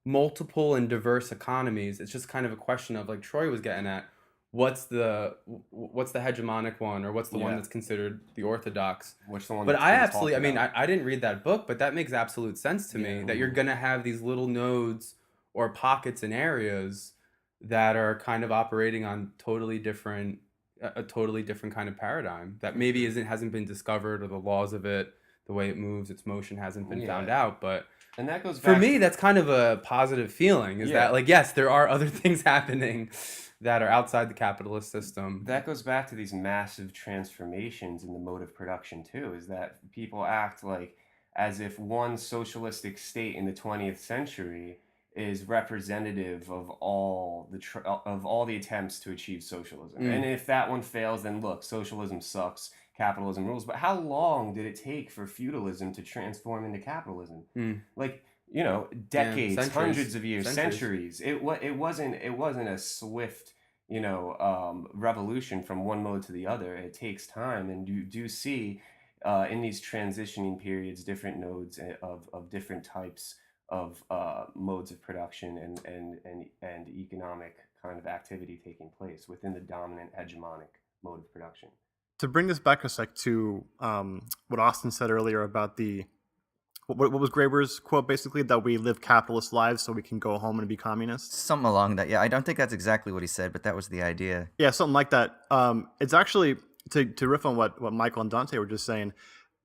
multiple and diverse economies. It's just kind of a question of, like Troy was getting at, what's the hegemonic one, or what's the one that's considered the orthodox? Which the one? But I absolutely, I mean, I didn't read that book, but that makes absolute sense to me, that you're gonna have these little nodes or pockets and areas that are kind of operating on a totally different kind of paradigm that maybe hasn't been discovered, or the laws of it, the way it moves, its motion hasn't been found out. But and that goes back for me, that's kind of a positive feeling, is that like, yes, there are other things happening that are outside the capitalist system. That goes back to these massive transformations in the mode of production too, is that people act like as if one socialistic state in the 20th century is representative of all the attempts to achieve socialism. And if that one fails, then look, socialism sucks, capitalism rules. But how long did it take for feudalism to transform into capitalism? Like, decades, centuries. Hundreds of years, centuries. It wasn't a swift, revolution from one mode to the other. It takes time, and you do see in these transitioning periods different nodes of different types of modes of production and economic kind of activity taking place within the dominant hegemonic mode of production. To bring this back a sec to what Austin said earlier about what was Graeber's quote, basically, that we live capitalist lives so we can go home and be communists? Something along that. Yeah, I don't think that's exactly what he said, but that was the idea. Yeah, something like that. It's actually, to riff on what Michael and Dante were just saying,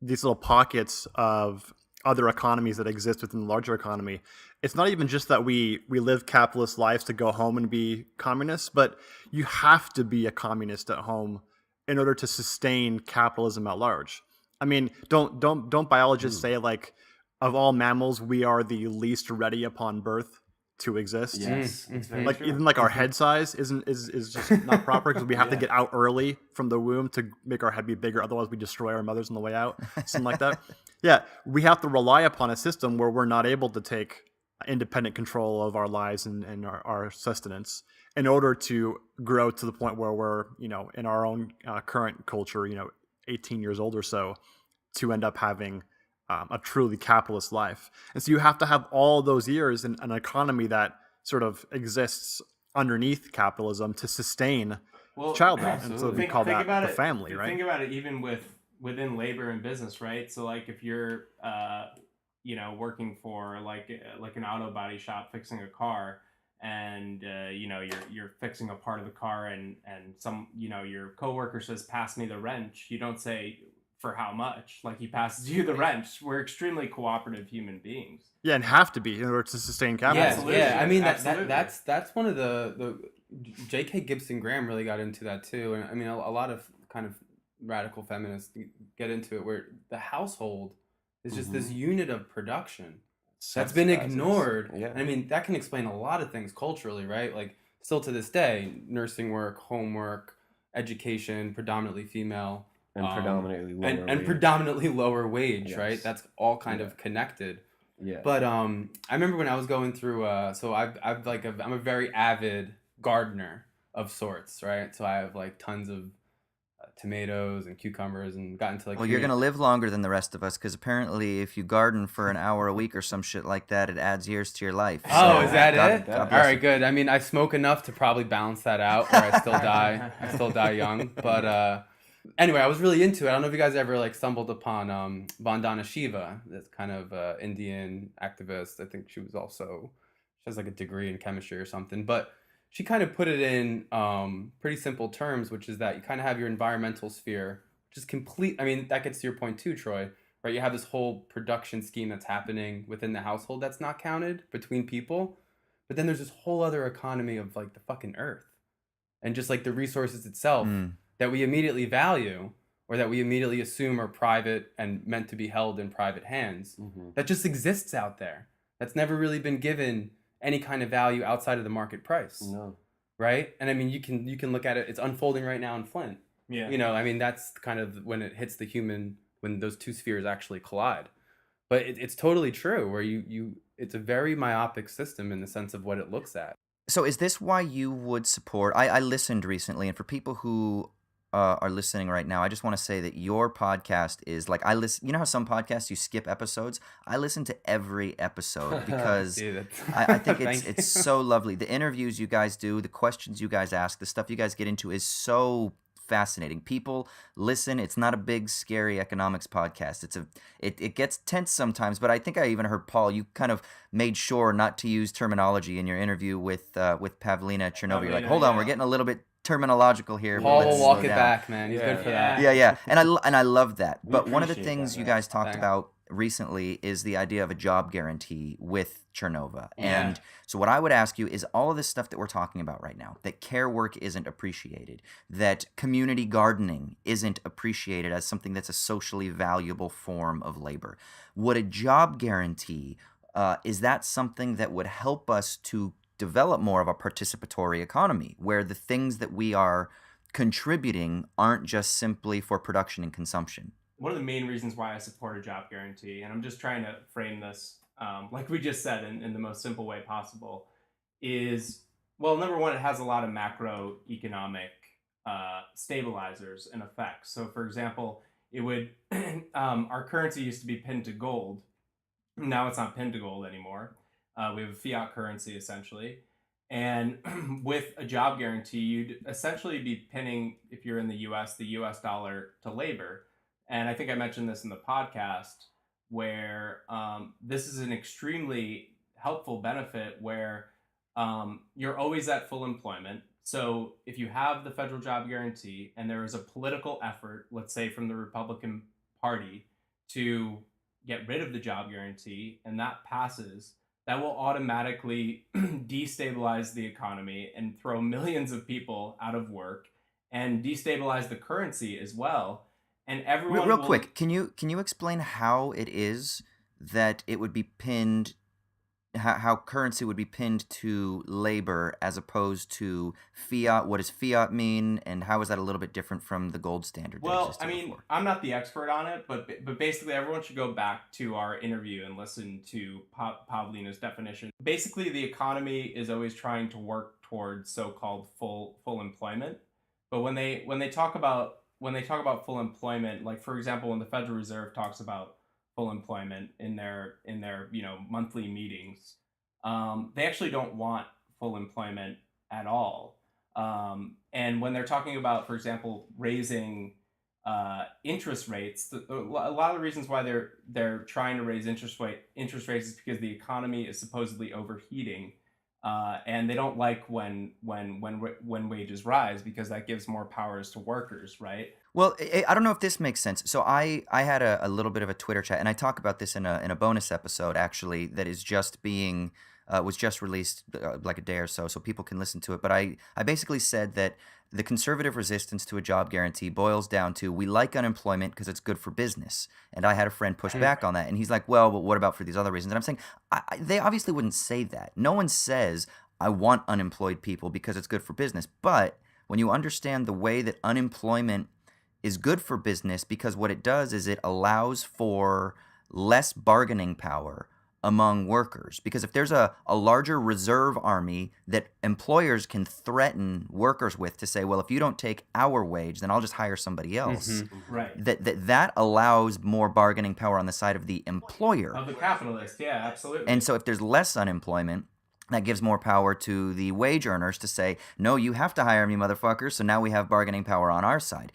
these little pockets of other economies that exist within the larger economy. It's not even just that we live capitalist lives to go home and be communists, but you have to be a communist at home in order to sustain capitalism at large. I mean, don't biologists say, like, of all mammals, we are the least ready upon birth to exist. Yes, it's very Like true. even like our head size is just not proper because we have to get out early from the womb to make our head be bigger. Otherwise, we destroy our mothers on the way out. Something like that. Yeah, we have to rely upon a system where we're not able to take independent control of our lives and our sustenance in order to grow to the point where we're, in our own current culture, 18 years old or so, to end up having a truly capitalist life. And so you have to have all those years in an economy that sort of exists underneath capitalism to sustain childhood. And so we call that the family, right? Think about it even within labor and business, right? So like if you're working for like an auto body shop fixing a car, and you're fixing a part of the car, and some your coworker says, pass me the wrench. You don't say for how much, like he passes you the wrench. We're extremely cooperative human beings. Yeah, and have to be in order to sustain capitalism. Yeah. I mean that's one of the J.K. Gibson Graham really got into that too, and I mean a lot of kind of radical feminists get into it, where the household is just this unit of production that's been ignored. Yeah. And I mean, that can explain a lot of things culturally, right? Like, still to this day, nursing work, homework, education, predominantly female. And predominantly lower wage. And predominantly lower wage, Yes. right? That's all kind of connected. Yeah. But I remember when I was going through, so I'm a very avid gardener of sorts, right? So I have like tons of tomatoes and cucumbers, and got into like. Well, you're gonna live longer than the rest of us, because apparently, if you garden for an hour a week or some shit like that, it adds years to your life. Oh, So, is that it? God All bless right, you. good. I mean, I smoke enough to probably balance that out, or I still die. I still die young. But anyway, I was really into it. I don't know if you guys ever like stumbled upon Vandana Shiva, this kind of Indian activist. I think she has like a degree in chemistry or something, but she kind of put it in pretty simple terms, which is that you kind of have your environmental sphere, which is complete. I mean, that gets to your point too, Troy, right? You have this whole production scheme that's happening within the household that's not counted between people. But then there's this whole other economy of like the fucking earth and just like the resources itself that we immediately value, or that we immediately assume are private and meant to be held in private hands. That just exists out there. That's never really been given any kind of value outside of the market price. No. Right? And I mean, you can look at it. It's unfolding right now in Flint. Yeah. I mean, that's kind of when it hits the human, when those two spheres actually collide. But it's totally true, where it's a very myopic system in the sense of what it looks at. So is this why you would support? I listened recently, and for people who are listening right now, I just want to say that your podcast is like, I listen. You know how some podcasts you skip episodes? I listen to every episode because Dude, I think Thank you. it's so lovely. The interviews you guys do, the questions you guys ask, the stuff you guys get into is so fascinating. People listen. It's not a big scary economics podcast. It gets tense sometimes, but I think I even heard Paul, you kind of made sure not to use terminology in your interview with Pavlina Chernobyl. You're like, hold on, we're getting a little bit terminological here. Paul Let's will walk slow it down. back, man. He's good for that. Yeah. And I love that. We But one of the appreciate things that, you yeah. guys talked Thanks. about recently is the idea of a job guarantee with Chernova. Yeah. And so what I would ask you is, all of this stuff that we're talking about right now, that care work isn't appreciated, that community gardening isn't appreciated as something that's a socially valuable form of labor. Would a job guarantee, is that something that would help us to develop more of a participatory economy, where the things that we are contributing aren't just simply for production and consumption? One of the main reasons why I support a job guarantee, and I'm just trying to frame this, like we just said, in the most simple way possible, is, well, number one, it has a lot of macroeconomic stabilizers and effects. So, for example, it would, our currency used to be pinned to gold. Now it's not pinned to gold anymore. We have a fiat currency, essentially. And with a job guarantee, you'd essentially be pinning, if you're in the US dollar to labor. And I think I mentioned this in the podcast, where this is an extremely helpful benefit where you're always at full employment. So if you have the federal job guarantee and there is a political effort, let's say from the Republican Party, to get rid of the job guarantee, and that passes, that will automatically destabilize the economy and throw millions of people out of work and destabilize the currency as well. And everyone Real will... quick, can you explain how it is that it would be pinned how currency would be pinned to labor as opposed to fiat. What does fiat mean, and how is that a little bit different from the gold standard that Well, I existed mean, before? I'm not the expert on it, but basically everyone should go back to our interview and listen to Pavlina's definition. Basically, the economy is always trying to work towards so-called full employment. But when they talk about full employment, like for example, when the Federal Reserve talks about full employment in their monthly meetings, they actually don't want full employment at all. And when they're talking about, for example, raising interest rates, a lot of the reasons why they're trying to raise interest rates is because the economy is supposedly overheating, and they don't like when wages rise because that gives more powers to workers, right? Well, I don't know if this makes sense. So I had a little bit of a Twitter chat, and I talk about this in a bonus episode actually that is just being was just released like a day or so, so people can listen to it. But I basically said that the conservative resistance to a job guarantee boils down to we like unemployment because it's good for business. And I had a friend push back on that, and he's like, well, but what about for these other reasons? And I'm saying they obviously wouldn't say that. No one says I want unemployed people because it's good for business. But when you understand the way that unemployment is good for business, because what it does is it allows for less bargaining power among workers. Because if there's a larger reserve army that employers can threaten workers with to say, well, if you don't take our wage, then I'll just hire somebody else. Right. That allows more bargaining power on the side of the employer. Of the capitalist, yeah, absolutely. And so if there's less unemployment, that gives more power to the wage earners to say, no, you have to hire me, motherfuckers. So now we have bargaining power on our side.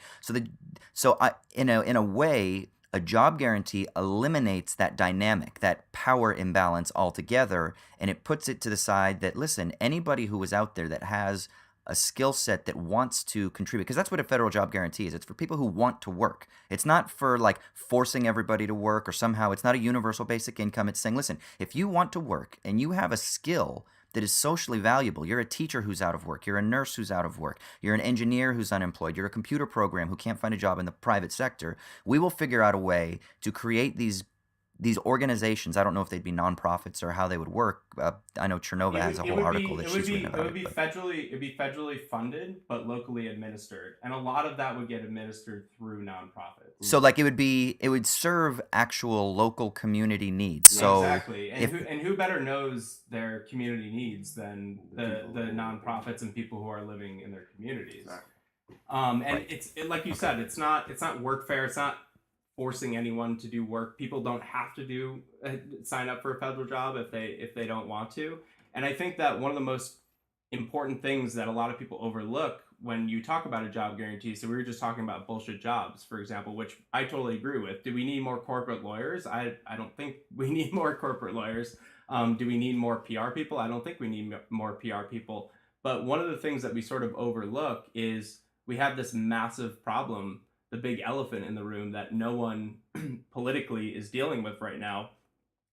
In a way, a job guarantee eliminates that dynamic, that power imbalance altogether, and it puts it to the side that, listen, anybody who is out there that has a skill set that wants to contribute, because that's what a federal job guarantee is. It's for people who want to work. It's not for like forcing everybody to work, or somehow it's not a universal basic income. It's saying, listen, if you want to work and you have a skill that is socially valuable, you're a teacher who's out of work, you're a nurse who's out of work, you're an engineer who's unemployed, you're a computer program who can't find a job in the private sector, we will figure out a way to create these organizations. I don't know if they'd be nonprofits or how they would work. I know Chernova has a whole article that she's written about it. It'd be federally funded, but locally administered, and a lot of that would get administered through nonprofits. So, like, it would serve actual local community needs. So exactly, and who better knows their community needs than the nonprofits and people who are living in their communities. And it's like you said, it's not workfare. It's not forcing anyone to do work. People don't have to sign up for a federal job if they don't want to. And I think that one of the most important things that a lot of people overlook when you talk about a job guarantee, so we were just talking about bullshit jobs, for example, which I totally agree with. Do we need more corporate lawyers? I don't think we need more corporate lawyers. Do we need more PR people? I don't think we need more PR people. But one of the things that we sort of overlook is we have this massive problem, the big elephant in the room that no one politically is dealing with right now,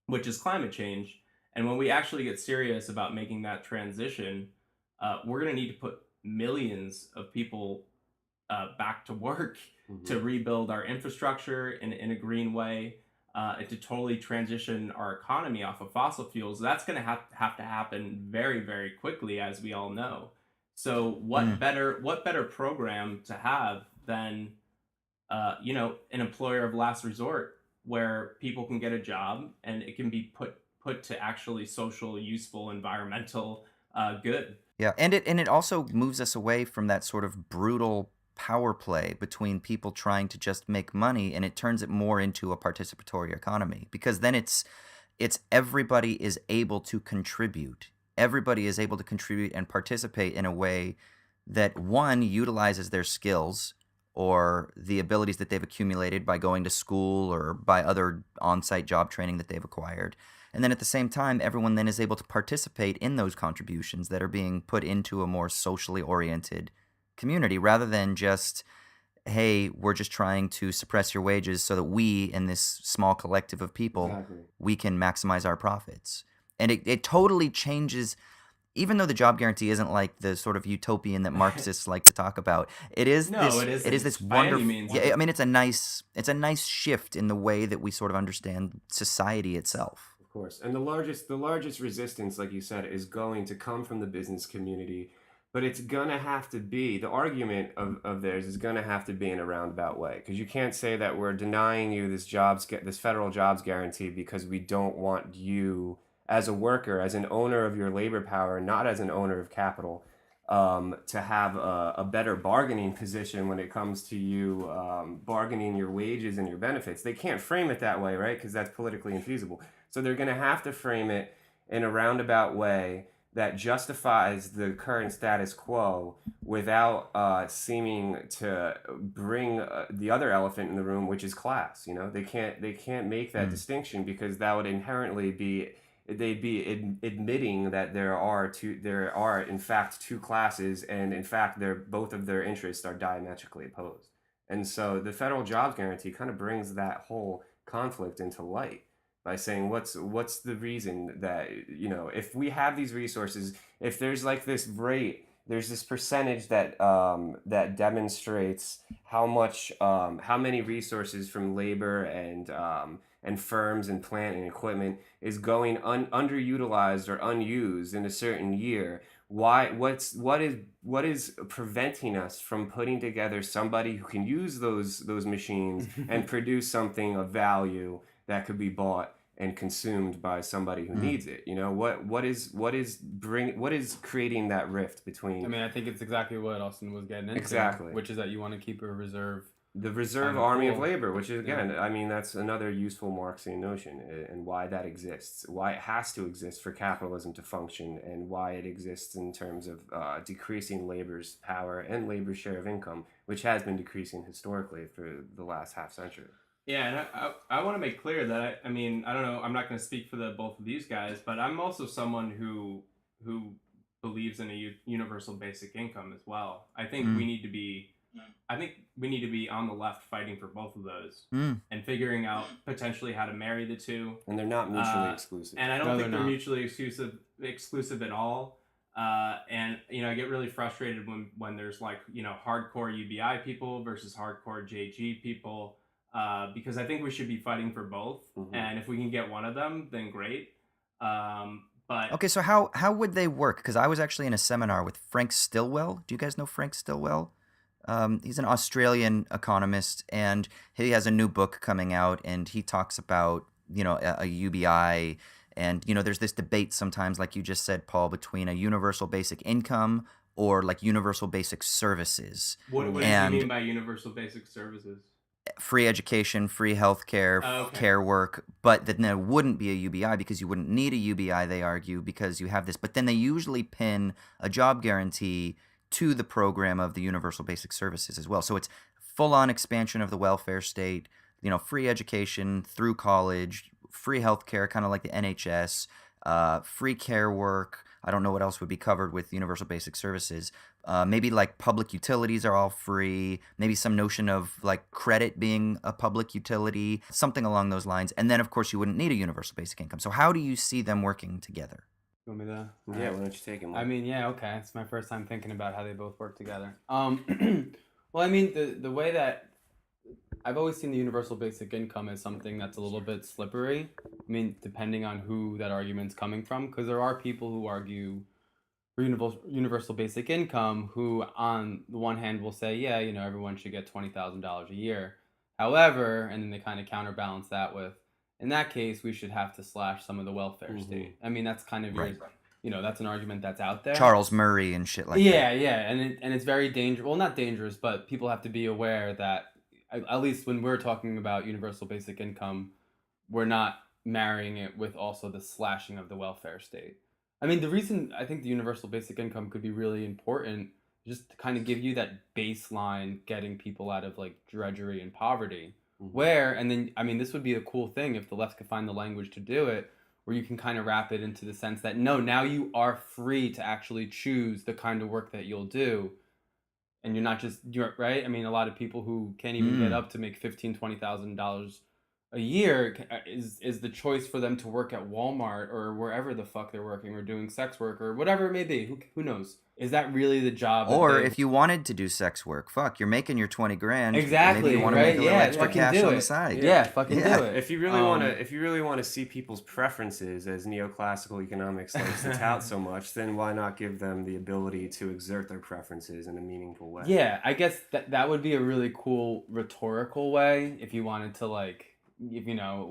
which is climate change. And when we actually get serious about making that transition, we're going to need to put millions of people back to work to rebuild our infrastructure in a green way, and to totally transition our economy off of fossil fuels. That's going to have to happen very, very quickly, as we all know. So what better program to have than an employer of last resort where people can get a job and it can be put to actually social, useful, environmental good. Yeah, and it also moves us away from that sort of brutal power play between people trying to just make money, and it turns it more into a participatory economy, because then it's everybody is able to contribute. Everybody is able to contribute and participate in a way that, one, utilizes their skills or the abilities that they've accumulated by going to school or by other on-site job training that they've acquired. And then at the same time, everyone then is able to participate in those contributions that are being put into a more socially oriented community, rather than just, hey, we're just trying to suppress your wages so that we, in this small collective of people, we can maximize our profits. And it totally changes. Even though the job guarantee isn't like the sort of utopian that Marxists like to talk about, it is this wonderful. Yeah, I mean, it's a nice shift in the way that we sort of understand society itself. Of course. And the largest resistance, like you said, is going to come from the business community, but it's gonna have to be the argument of theirs is gonna have to be in a roundabout way, because you can't say that we're denying you this federal jobs guarantee because we don't want you as a worker, as an owner of your labor power, not as an owner of capital, to have a better bargaining position when it comes to you bargaining your wages and your benefits. They can't frame it that way, right? Because that's politically infeasible. So they're going to have to frame it in a roundabout way that justifies the current status quo without seeming to bring the other elephant in the room, which is class. You know, they can't make that distinction, because that would inherently be they'd be admitting that there are in fact two classes, and in fact both of their interests are diametrically opposed. And so the federal jobs guarantee kind of brings that whole conflict into light by saying what's the reason that, you know, if we have these resources, if there's like this rate, there's this percentage that that demonstrates how many resources from labor and firms and plant and equipment is going underutilized or unused in a certain year. What is preventing us from putting together somebody who can use those machines and produce something of value that could be bought and consumed by somebody who needs it? You know, what is creating that rift between? I mean, I think it's exactly what Austin was getting into. Exactly. Which is that you want to keep a reserve. The reserve army of labor, which is, again, I mean, that's another useful Marxian notion, and why that exists, why it has to exist for capitalism to function, and why it exists in terms of decreasing labor's power and labor's share of income, which has been decreasing historically for the last half century. Yeah, and I want to make clear that I mean, I don't know, I'm not going to speak for both of these guys, but I'm also someone who believes in a universal basic income as well. I think we need to be on the left fighting for both of those and figuring out potentially how to marry the two. And they're not mutually exclusive. And I don't think they're mutually exclusive at all. And you know, I get really frustrated when there's like, you know, hardcore UBI people versus hardcore JG people, because I think we should be fighting for both. And if we can get one of them, then great. But okay, so how would they work? Because I was actually in a seminar with Frank Stillwell. Do you guys know Frank Stillwell? He's an Australian economist, and he has a new book coming out, and he talks about, you know, a UBI, and, you know, there's this debate sometimes, like you just said, Paul, between a universal basic income or like universal basic services. What do you mean by universal basic services? Free education, free healthcare, care work, but then there wouldn't be a UBI because you wouldn't need a UBI, they argue, because you have this. But then they usually pin a job guarantee to the program of the universal basic services as well. So it's full-on expansion of the welfare state, you know, free education through college, free healthcare, kind of like the NHS, free care work. I don't know what else would be covered with universal basic services. Maybe like public utilities are all free. Maybe some notion of like credit being a public utility, something along those lines. And then, of course, you wouldn't need a universal basic income. So how do you see them working together? You want me to? Yeah, why don't you take it? I mean, yeah, okay. It's my first time thinking about how they both work together. Well, I mean, the way that I've always seen the universal basic income as something that's a little bit slippery. I mean, depending on who that argument's coming from, because there are people who argue for universal basic income who, on the one hand, will say, yeah, you know, everyone should get $20,000 a year. However, and then they kind of counterbalance that with, in that case, we should have to slash some of the welfare state. I mean, that's kind of you know, that's an argument that's out there. Charles Murray and shit like that. Yeah, and it's very dangerous. Well, not dangerous, but people have to be aware that, at least when we're talking about universal basic income, we're not marrying it with also the slashing of the welfare state. I mean, the reason I think the universal basic income could be really important, just to kind of give you that baseline, getting people out of like drudgery and poverty. Where, and then, I mean, this would be a cool thing if the left could find the language to do it, where you can kind of wrap it into the sense that, no, now you are free to actually choose the kind of work that you'll do. And you're not just, right? I mean, a lot of people who can't even get up to make $15,000, $20,000 a year is the choice for them to work at Walmart or wherever the fuck they're working or doing sex work or whatever it may be. Who knows? Is that really the job? Or if you wanted to do sex work, fuck, you're making your 20 grand. Exactly, Maybe you want to right? make a little Yeah, extra fucking cash do on the it. side. Yeah, fucking Yeah. do it. If you really want to see people's preferences, as neoclassical economics likes to tout so much, then why not give them the ability to exert their preferences in a meaningful way? Yeah, I guess that would be a really cool rhetorical way if you wanted to, like, if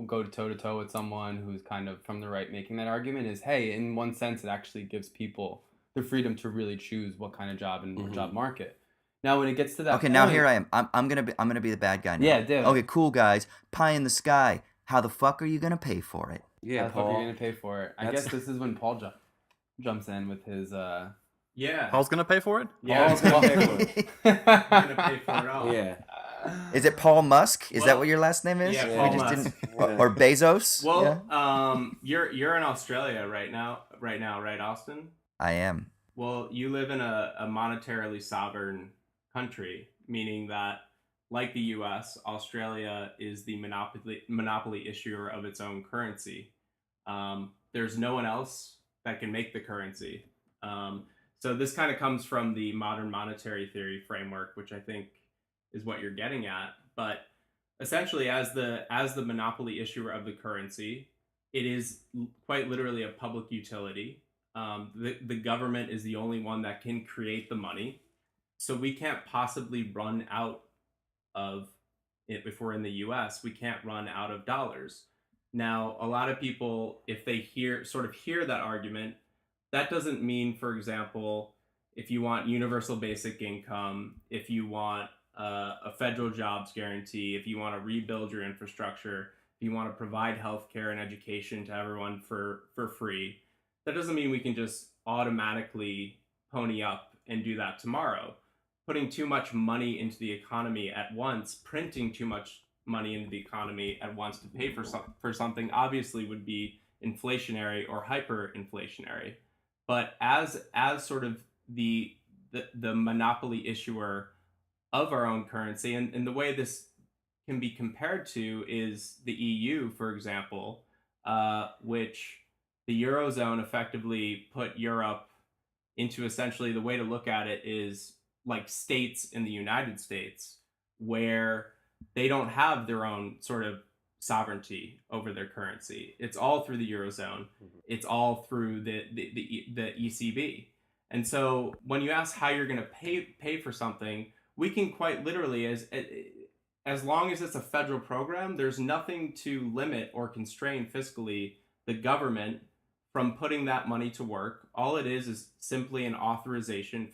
go toe to toe with someone who's kind of from the right making that argument, is, hey, in one sense it actually gives people the freedom to really choose what kind of job and job market. Now when it gets to that Okay, point, now here I am. I'm gonna be the bad guy now. Yeah, do it. Okay, cool guys. Pie in the sky. How the fuck are you gonna pay for it? Yeah, how the fuck are Paul. you gonna pay for it? I guess this is when Paul jumps in with his Yeah. Paul's gonna pay for it. Yeah. Paul's I'm gonna gonna pay for it all. Yeah. Is it Paul Musk? Is that Well, what your last name is? yeah, We Paul just Musk. didn't- or Bezos? Well, Yeah? you're in Australia right now, right, Austin? I am. Well, you live in a monetarily sovereign country, meaning that, like the U.S., Australia is the monopoly issuer of its own currency. There's no one else that can make the currency. So this kind of comes from the modern monetary theory framework, which I think is what you're getting at. But essentially, as the monopoly issuer of the currency, it is quite literally a public utility. The government is the only one that can create the money. So we can't possibly run out of it. If we're in the US, we can't run out of dollars. Now, a lot of people, if they hear that argument, that doesn't mean, for example, if you want universal basic income, if you want a federal jobs guarantee, if you want to rebuild your infrastructure, if you want to provide healthcare and education to everyone for free, that doesn't mean we can just automatically pony up and do that tomorrow. Putting too much money into the economy at once, printing too much money into the economy at once to pay for something obviously would be inflationary or hyperinflationary. But as sort of the monopoly issuer of our own currency, and the way this can be compared to is the EU, for example, which the Eurozone effectively put Europe into, essentially, the way to look at it is like states in the United States, where they don't have their own sort of sovereignty over their currency. It's all through the Eurozone. It's all through the ECB. And so when you ask how you're going to pay for something, we can quite literally, as long as it's a federal program, there's nothing to limit or constrain fiscally the government from putting that money to work. All it is simply an authorization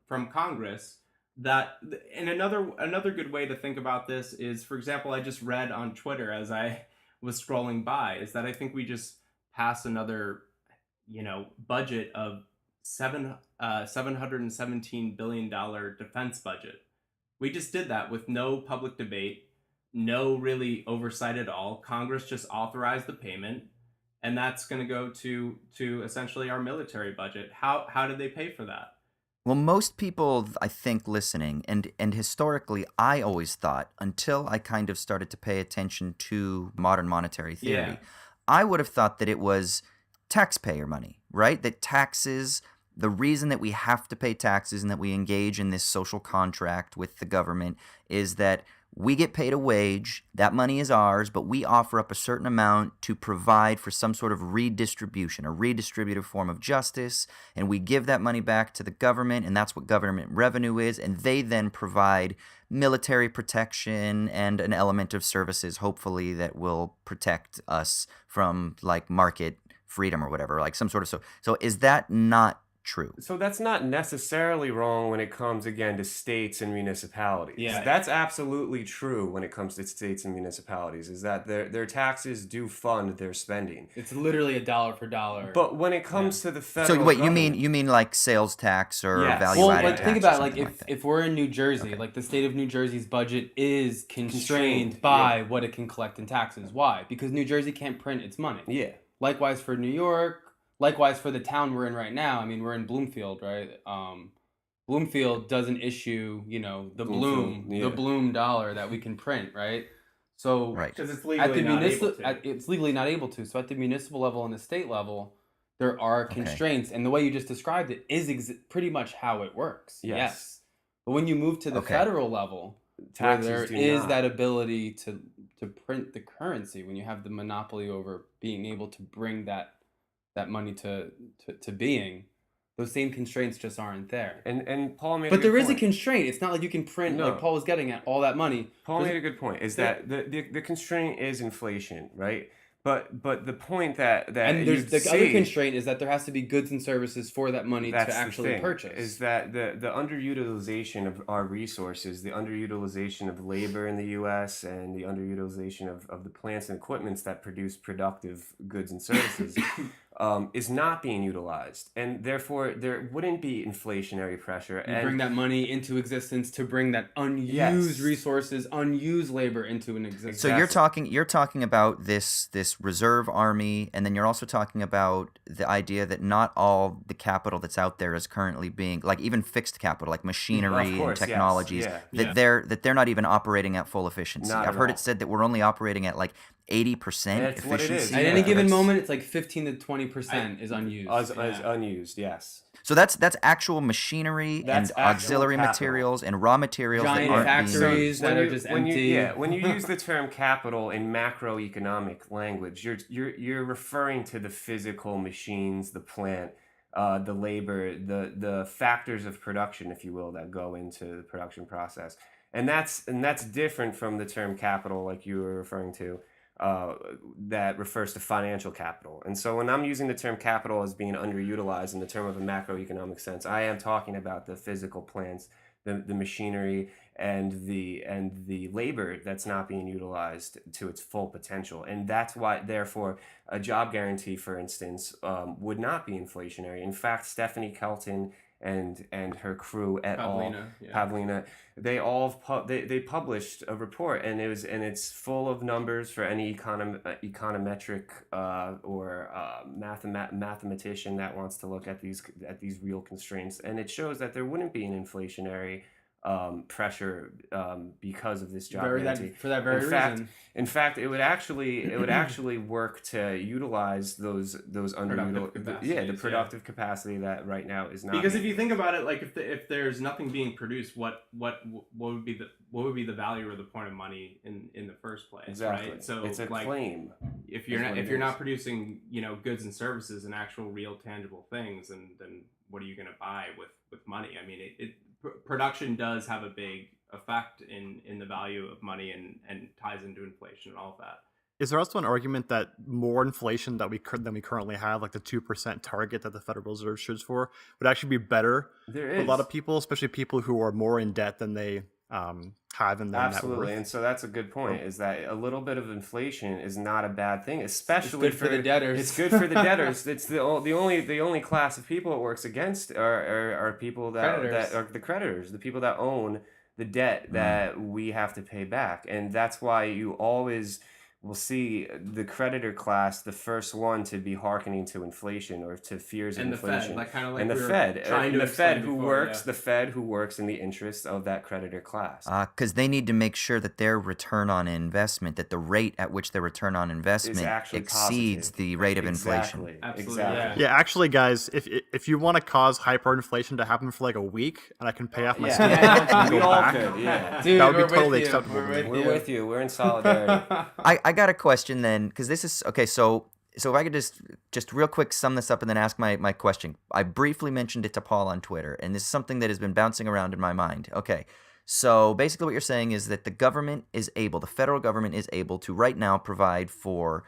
from Congress. And another good way to think about this is, for example, I just read on Twitter as I was scrolling by, is that I think we just passed another, budget of $717 billion defense budget. We just did that with no public debate, no really oversight at all. Congress just authorized the payment, and that's going to go to essentially our military budget. How did they pay for that? Well, most people, I think, listening, and historically, I always thought, until I kind of started to pay attention to modern monetary theory, I would have thought that it was taxpayer money, right? That taxes, the reason that we have to pay taxes and that we engage in this social contract with the government is that we get paid a wage, that money is ours, but we offer up a certain amount to provide for some sort of redistribution, a redistributive form of justice, and we give that money back to the government, and that's what government revenue is, and they then provide military protection and an element of services, hopefully, that will protect us from, like, market freedom or whatever, like some sort of... So is that not true? So that's not necessarily wrong when it comes, again, to states and municipalities. Yeah. That's absolutely true when it comes to states and municipalities, is that their taxes do fund their spending. It's literally a dollar for dollar. But when it comes to the federal So wait, government, you mean like sales tax or Yes. value well, added like tax? think or about it, like something that? if we're in New Jersey, like the state of New Jersey's budget is constrained Constrained, by what it can collect in taxes. Why? Because New Jersey can't print its money. yeah. Likewise for New York. Likewise for the town we're in right now. I mean, we're in Bloomfield, right? Bloomfield doesn't issue, the Bloomfield, Bloom, yeah. the Bloom dollar that we can print, right? So Right. Because it's at legally the not municipal, able to. it's legally not able to. So at the municipal level and the state level, there are Okay. constraints, and the way you just described it is pretty much how it works. Yes. But when you move to the Okay. federal level, where Taxes there do is not. that ability to print the currency, when you have the monopoly over being able to bring that money to being, those same constraints just aren't there. And Paul made a But good there is a point. constraint. It's not like you can print, No. like Paul was getting at, all that money. Paul There's- made a good point. Is there- that the constraint is inflation, right? But the point that and there's you'd the see, other constraint is that there has to be goods and services for that money that's to the actually thing, purchase. is that the underutilization of our resources, the underutilization of labor in the U.S. and the underutilization of the plants and equipments that produce productive goods and services is not being utilized, and therefore there wouldn't be inflationary pressure. You And bring that money into existence to bring that unused Yes. resources, unused labor into an existence. So you're talking about this reserve army, and then you're also talking about the idea that not all the capital that's out there is currently being, like, even fixed capital, like machinery course, and technologies, yes, that they're not even operating at full efficiency. Not I've at heard all. it said that we're only operating at like 80% That's what it is. efficiency. At Yeah. any given That's- moment, it's like 15 to 20% is unused. as Yeah. unused, yes. So that's actual machinery That's and actual auxiliary capital. materials and raw materials Giant that aren't factories being. that are just when empty. when you use the term capital in macroeconomic language, you're referring to the physical machines, the plant, the labor, the factors of production, if you will, that go into the production process, and that's different from the term capital, like you were referring to. That refers to financial capital. And so when I'm using the term capital as being underutilized in the term of a macroeconomic sense, I am talking about the physical plants, the machinery, and the labor that's not being utilized to its full potential. And that's why, therefore, a job guarantee, for instance, would not be inflationary. In fact, Stephanie Kelton and her crew et al. Pavlina, yeah. Pavlina, they all they published a report, and it's full of numbers for any econometric or mathematician that wants to look at these real constraints, and it shows that there wouldn't be an inflationary pressure because of this job guarantee. For that very reason. In fact, it would actually work to utilize those Productive capacities, the productive capacity that right now is not. Because if you think about it, like if there's nothing being produced, what would be the value or the point of money in the first place? Exactly. Right? So it's a like, claim. if you're is not what if it you're is. not producing goods and services and actual real tangible things, and then what are you going to buy with money? I mean, production does have a big effect in the value of money and ties into inflation and all of that. Is there also an argument that more inflation than we currently have, like the 2% target that the Federal Reserve shoots for, would actually be better There for is a lot of people, especially people who are more in debt than they have in their net absolutely, worth? and so that's a good point. Is that a little bit of inflation is not a bad thing, especially It's good for the debtors. It's good for the debtors. It's the only class of people it works against are people that Creditors. are the creditors, the people that own the debt that we have to pay back, and that's why you always will see the creditor class the first one to be hearkening to inflation or to fears of And the Fed, inflation. like kind of like And the we were Fed, trying and to the Fed explain who before, works, yeah. the Fed who works in the interests of that creditor class. Because they need to make sure that their return on investment, that the rate at which their return on investment actually exceeds positive. the rate of inflation. Exactly. Absolutely, Exactly. Yeah, actually, guys, if you want to cause hyperinflation to happen for like a week, and I can pay off my Yeah, student loans and we go all back, could. Yeah, Dude, That would be we're with totally you. acceptable We're to with me. we're you. with you. We're in solidarity. I got a question then, because this is okay. So if I could just real quick sum this up and then ask my question. I briefly mentioned it to Paul on Twitter, and this is something that has been bouncing around in my mind. Okay, so basically what you're saying is that the federal government is able to right now provide for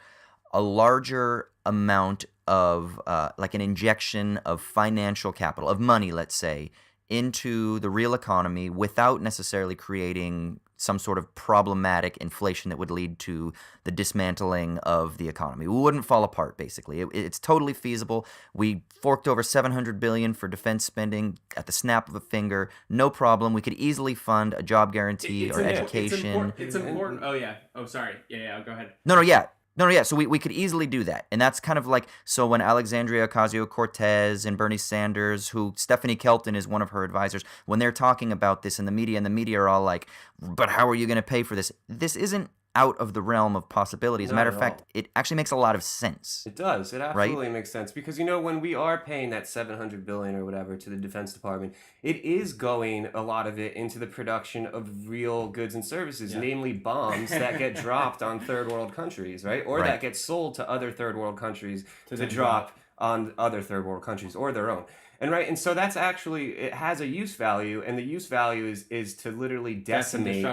a larger amount of like an injection of financial capital, of money, let's say, into the real economy without necessarily creating some sort of problematic inflation that would lead to the dismantling of the economy. We wouldn't fall apart, basically. It's totally feasible. We forked over $700 billion for defense spending at the snap of a finger. No problem. We could easily fund a job guarantee or education. It's important. Oh yeah. Oh sorry. Yeah. Go ahead. No, yeah. So we could easily do that. And that's kind of like, so when Alexandria Ocasio-Cortez and Bernie Sanders, who Stephanie Kelton is one of her advisors, when they're talking about this in the media, and the media are all like, but how are you going to pay for this? This isn't out of the realm of possibility. As a Not matter at of fact, all. it actually makes a lot of sense. It does. It Right? absolutely makes sense because when we are paying that 700 billion or whatever to the Defense Department, it is going a lot of it into the production of real goods and services, namely bombs that get dropped on third world countries, right? Or that get sold to other third world countries to drop on other third world countries or their own. And so that's actually, it has a use value, and the use value is to literally decimate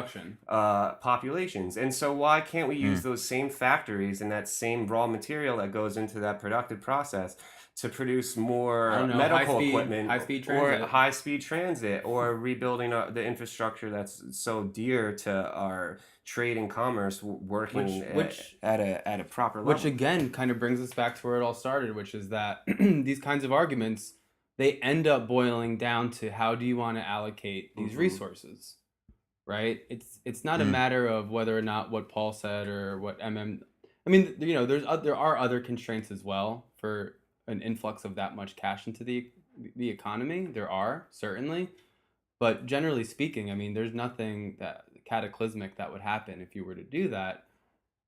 populations. And so why can't we use those same factories and that same raw material that goes into that productive process to produce more medical equipment, or high-speed transit, or rebuilding the infrastructure that's so dear to our trade and commerce working at a proper level. Which again kind of brings us back to where it all started, which is that these kinds of arguments, they end up boiling down to how do you want to allocate these resources, right? It's not a matter of whether or not what Paul said or what MM. I mean, there are other constraints as well for an influx of that much cash into the economy. There are, certainly, but generally speaking, I mean, there's nothing that cataclysmic that would happen if you were to do that.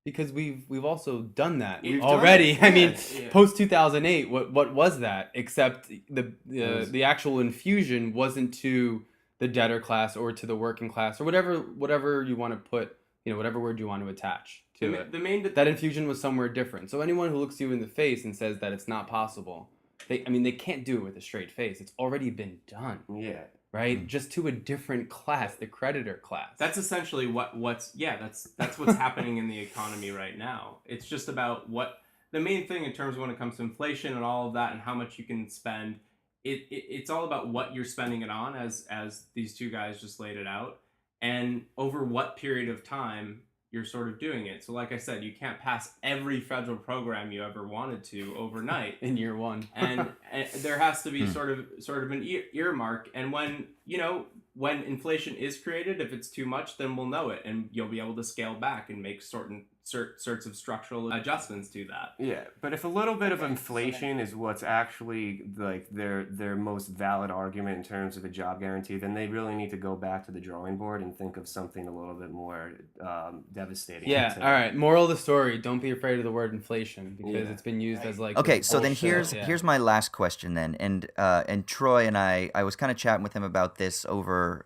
Because we've also done that already. I mean, post 2008, what was that? Except the actual infusion wasn't to the debtor class or to the working class or whatever you want to put, whatever word you want to attach to it. That infusion was somewhere different. So anyone who looks you in the face and says that it's not possible, they can't do it with a straight face. It's already been done. Yeah. Right, just to a different class, the creditor class. That's essentially what's happening in the economy right now. It's just about what the main thing in terms of when it comes to inflation and all of that and how much you can spend. It's all about what you're spending it on, as these two guys just laid it out, and over what period of time you're sort of doing it. So like I said, you can't pass every federal program you ever wanted to overnight in year one. and there has to be sort of an earmark. And when inflation is created, if it's too much, then we'll know it, and you'll be able to scale back and make sorts of structural adjustments to that. Yeah, but if a little bit of inflation is what's actually like their most valid argument in terms of a job guarantee, then they really need to go back to the drawing board and think of something a little bit more devastating. Yeah. All right. Moral of the story: don't be afraid of the word inflation, because it's been used as like. Okay, so then bullshit. here's my last question then, and Troy and I was kind of chatting with him about this over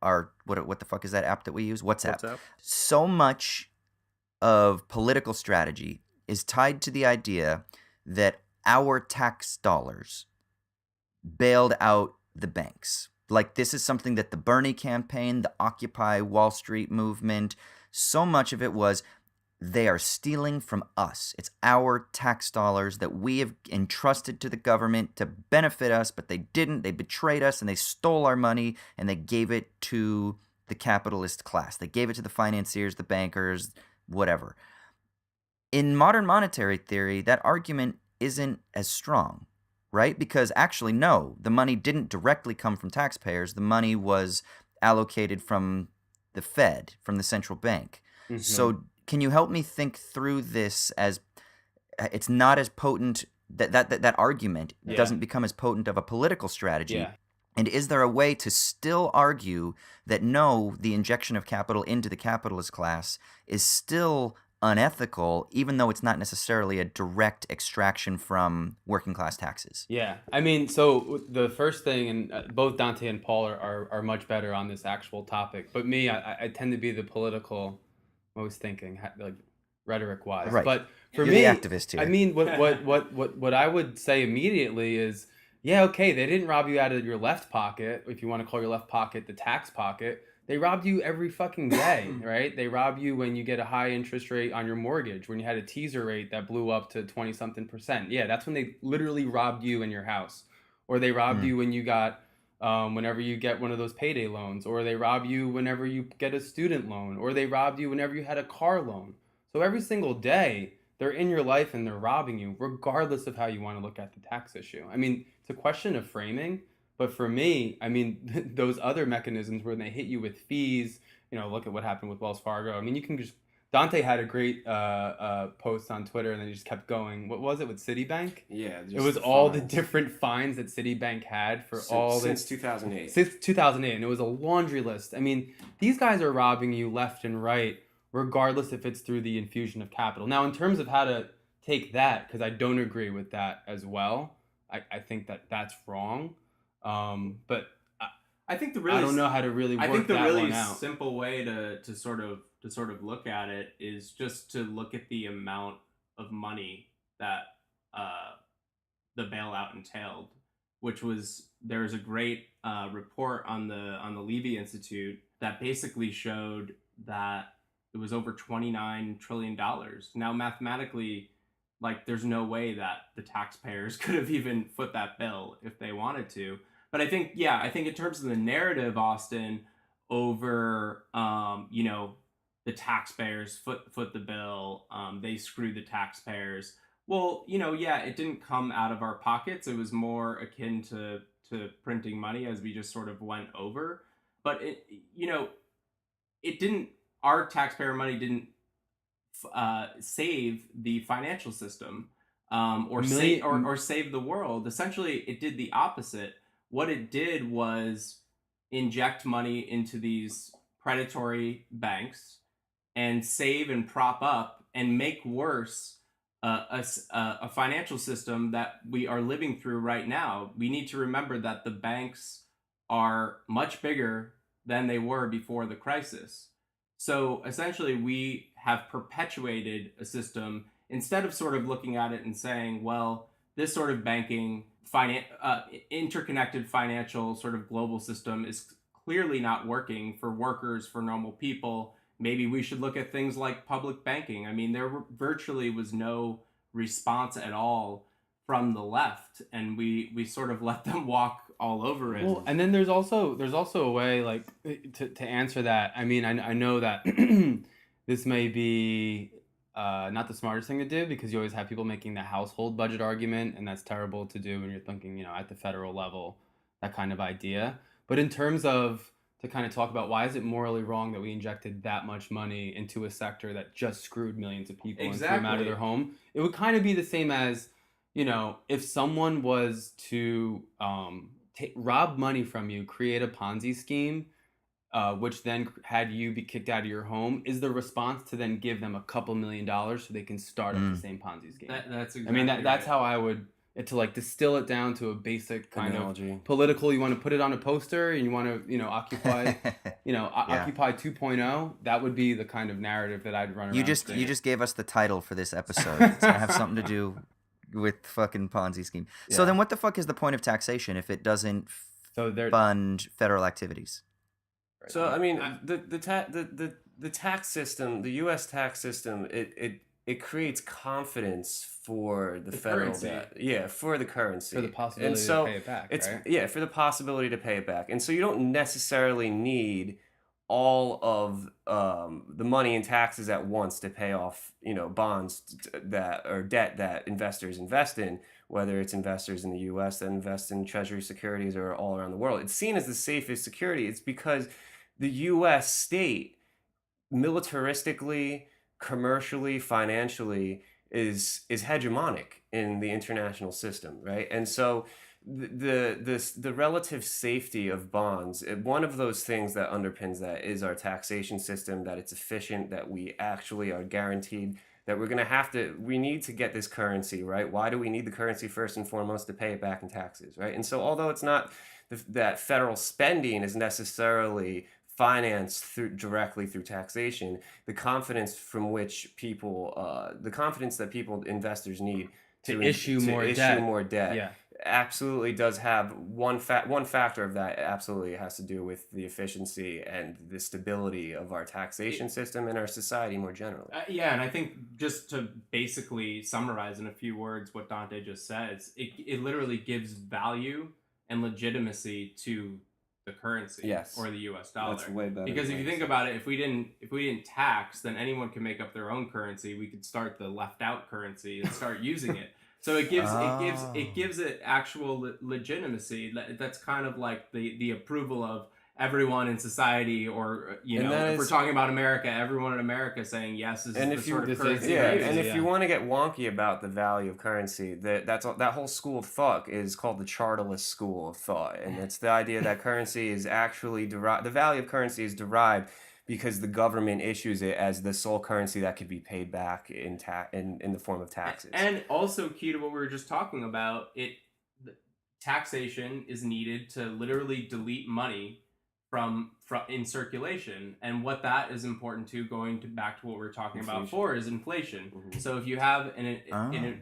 our what the fuck is that app that we use? WhatsApp. So much of political strategy is tied to the idea that our tax dollars bailed out the banks. Like, this is something that the Bernie campaign, the Occupy Wall Street movement, so much of it was, they are stealing from us. It's our tax dollars that we have entrusted to the government to benefit us, but they didn't. They betrayed us, and they stole our money, and they gave it to the capitalist class. They gave it to the financiers, the bankers, whatever. In modern monetary theory, that argument isn't as strong, right? Because actually, no, the money didn't directly come from taxpayers. The money was allocated from the Fed, from the central bank. Mm-hmm. So can you help me think through this, as it's not as potent, that argument doesn't become as potent of a political strategy? Yeah. And is there a way to still argue that no, the injection of capital into the capitalist class is still unethical, even though it's not necessarily a direct extraction from working class taxes? Yeah. I mean, so the first thing, and both Dante and Paul are much better on this actual topic, but me, I tend to be the political, always thinking, like, rhetoric wise. Right. But for me, the activist here. I mean, what I would say immediately is, yeah, okay, they didn't rob you out of your left pocket, if you want to call your left pocket the tax pocket. They robbed you every fucking day, right? They rob you when you get a high interest rate on your mortgage, when you had a teaser rate that blew up to 20-something%. Yeah, that's when they literally robbed you in your house. Or they robbed you when you got, whenever you get one of those payday loans. Or they rob you whenever you get a student loan. Or they robbed you whenever you had a car loan. So every single day, they're in your life and they're robbing you, regardless of how you want to look at the tax issue. I mean, it's a question of framing. But for me, I mean, those other mechanisms where they hit you with fees, look at what happened with Wells Fargo. I mean, you can just Dante had a great post on Twitter, and then he just kept going. What was it with Citibank? Yeah, It just was the all the fines. different fines that Citibank had for Since 2008. since 2008, and it was a laundry list. I mean, these guys are robbing you left and right, regardless if it's through the infusion of capital. Now, in terms of how to take that, because I don't agree with that as well, I think that that's wrong. But I think I don't know how to really work I think the that really one out. simple way to sort of look at it is just to look at the amount of money that the bailout entailed, which was there's a great report on the Levy Institute that basically showed that it was over $29 trillion. Now, mathematically, like, there's no way that the taxpayers could have even foot that bill if they wanted to. But I think in terms of the narrative, Austin, over the taxpayers foot the bill, they screw the taxpayers. Well, it didn't come out of our pockets. It was more akin to printing money, as we just sort of went over. But it didn't. Our taxpayer money didn't save the financial system, or save the world. Essentially, it did the opposite. What it did was inject money into these predatory banks and save and prop up and make worse a financial system that we are living through right now. We need to remember that the banks are much bigger than they were before the crisis. So essentially, we have perpetuated a system instead of sort of looking at it and saying, well, this sort of banking, interconnected financial sort of global system is clearly not working for workers, for normal people. Maybe we should look at things like public banking. I mean, there virtually was no response at all from the left, and we sort of let them walk all over it. Well, and then there's also a way, like, to answer that. I mean, I know that this may be not the smartest thing to do, because you always have people making the household budget argument, and that's terrible to do when you're thinking, at the federal level, that kind of idea. But in terms of, to kind of talk about why is it morally wrong that we injected that much money into a sector that just screwed millions of people and threw them out of their home, it would kind of be the same as, if someone was to rob money from you, create a Ponzi scheme, which then had you be kicked out of your home, is the response to then give them a couple $1 million so they can start up the same Ponzi scheme. That's exactly. I mean, that's how I would, to like distill it down to a basic kind analogy. of political. You want to put it on a poster, and you want to occupy Occupy 2.0. That would be the kind of narrative that I'd run around. You just gave us the title for this episode. It's gonna have something to do with fucking Ponzi scheme. Yeah. So then what the fuck is the point of taxation if it doesn't fund federal activities? So I mean, the tax system, the U.S. tax system, it creates confidence for the federal currency. debt. Yeah, for the currency. For the possibility to pay it back, right? Yeah, for the possibility to pay it back. And so you don't necessarily need all of the money in taxes at once to pay off, bonds that or debt that investors invest in, whether it's investors in the U.S. that invest in treasury securities or all around the world. It's seen as the safest security. It's because the U.S. state, militaristically, commercially, financially, is hegemonic in the international system, right? And so the relative safety of bonds, one of those things that underpins that is our taxation system, that it's efficient, that we actually are guaranteed that we need to get this currency, right? Why do we need the currency first and foremost? To pay it back in taxes, right? And so although it's not that federal spending is necessarily financed directly through taxation, the confidence that investors need to issue more debt absolutely does have one factor of that. Absolutely has to do with the efficiency and the stability of our taxation system and our society more generally. And I think, just to basically summarize in a few words what Dante just says, it literally gives value and legitimacy to the currency, yes, or the U.S. dollar. That's way better. Because if you think about it, if we didn't tax, then anyone can make up their own currency. We could start the left out currency and start using it. So it gives it actual legitimacy. That's kind of like the approval of everyone in society, or if we're talking about America, everyone in America saying yes is the sort of currency. And if you want to get wonky about the value of currency, that whole school of thought is called the chartalist school of thought, and it's the idea that currency is actually derived. The value of currency is derived because the government issues it as the sole currency that could be paid back in the form of taxes. And also, key to what we were just talking about, taxation is needed to literally delete money from in circulation, and what that is important to, back to what we were talking about before, is inflation. Mm-hmm. So if you have an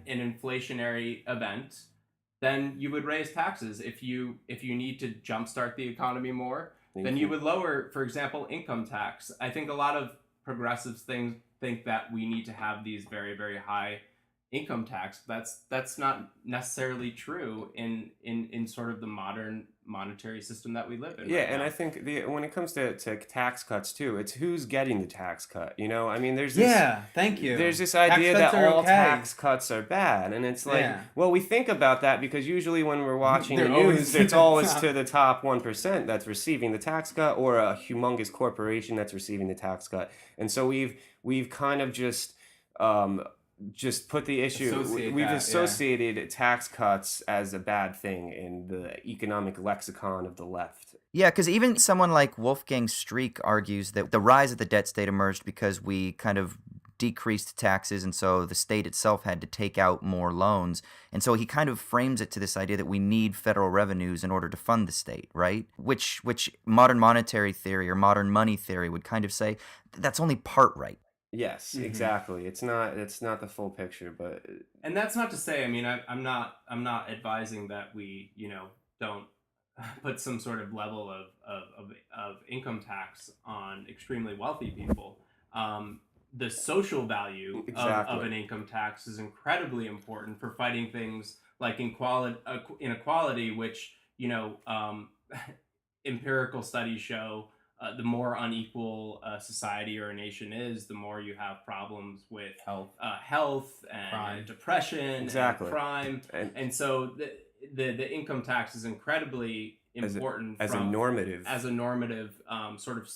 inflationary event, then you would raise taxes. If you need to jumpstart the economy more, then you would lower, for example, income tax. I think a lot of progressives think that we need to have these very, very high income tax. That's not necessarily true in sort of the modern monetary system that we live in. Yeah, right, and I think when it comes to tax cuts too, it's who's getting the tax cut. I mean, there's this, thank you. There's this idea that all tax cuts are bad, and it's like, well, we think about that because usually when we're watching the news, it's always to the top 1% that's receiving the tax cut, or a humongous corporation that's receiving the tax cut, and so we've kind of just put the issue, we've associated tax cuts as a bad thing in the economic lexicon of the left. Yeah, because even someone like Wolfgang Streeck argues that the rise of the debt state emerged because we kind of decreased taxes, and so the state itself had to take out more loans. And so he kind of frames it to this idea that we need federal revenues in order to fund the state, right? Which modern monetary theory or modern money theory would kind of say that's only part right. Yes, exactly. It's not the full picture, but and that's not to say. I mean, I'm not advising that we don't put some sort of level of income tax on extremely wealthy people. The social value of an income tax is incredibly important for fighting things like inequality, which empirical studies show. The more unequal a society or a nation is, the more you have problems with health and crime. Depression, and crime, and so the income tax is incredibly important as a normative sort of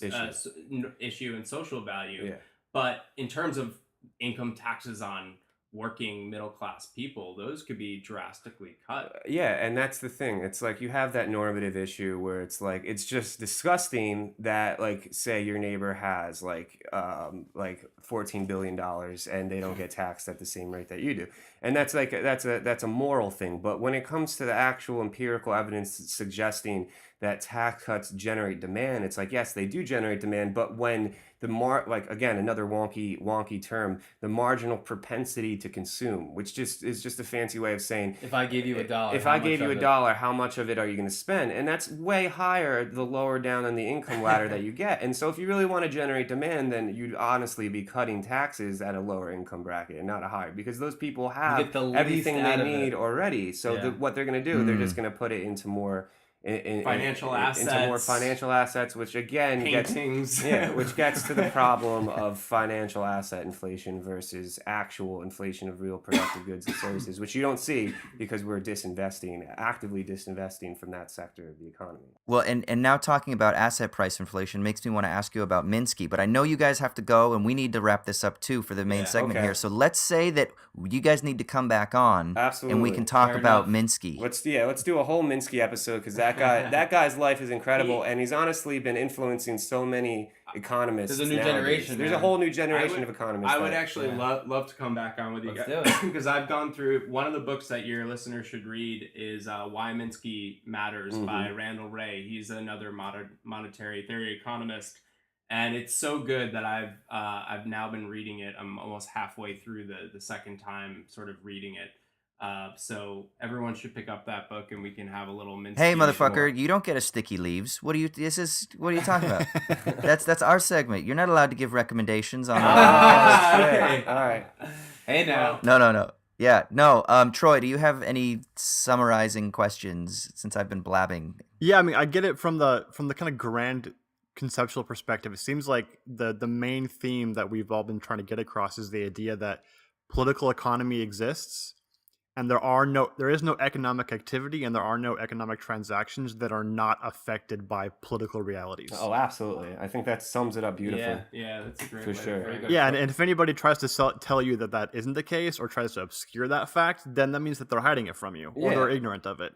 issue and social value. Yeah. But in terms of income taxes on working middle class people, those could be drastically cut. Yeah, and that's the thing. It's like you have that normative issue where it's like it's just disgusting that, like, say your neighbor has like $14 billion and they don't get taxed at the same rate that you do. And that's a moral thing. But when it comes to the actual empirical evidence suggesting that tax cuts generate demand, it's like, yes, they do generate demand, but when again, another wonky term, the marginal propensity to consume, which is just a fancy way of saying, if I gave you $1, how much of it are you going to spend? And that's way higher the lower down on the income ladder that you get. And so if you really want to generate demand, then you'd honestly be cutting taxes at a lower income bracket and not a higher, because those people have everything they need already. So what they're going to do, they're just going to put it into more financial assets, which again paintings. which gets to the problem of financial asset inflation versus actual inflation of real productive goods and services, which you don't see because we're actively disinvesting from that sector of the economy. Well, and now talking about asset price inflation makes me want to ask you about Minsky, but I know you guys have to go and we need to wrap this up too for the main segment here. So let's say that you guys need to come back on. Absolutely. And we can talk about Minsky. Let's do a whole Minsky episode, because that guy's life is incredible, and he's honestly been influencing so many economists. There's a new generation. There's a whole new generation of economists. I would actually love to come back on with you guys, because I've gone through one of the books that your listeners should read is Why Minsky Matters by Randall Wray. He's another monetary theory economist, and it's so good that I've now been reading it. I'm almost halfway through the second time sort of reading it. So everyone should pick up that book, and we can have a little Minsky. Hey, motherfucker! You don't get a sticky leaves. What are you talking about? That's our segment. You're not allowed to give recommendations on. Okay. All right. Hey, now. No. Yeah, no. Troy, do you have any summarizing questions since I've been blabbing? Yeah, I mean, I get it from the kind of grand conceptual perspective. It seems like the main theme that we've all been trying to get across is the idea that political economy exists, and there is no economic activity, and there are no economic transactions that are not affected by political realities. Oh, absolutely. I think that sums it up beautifully. Yeah, that's a great For way to sure. phrase it. Yeah, and if anybody tries to tell you that isn't the case, or tries to obscure that fact, then that means that they're hiding it from you, or they're Yeah. ignorant of it.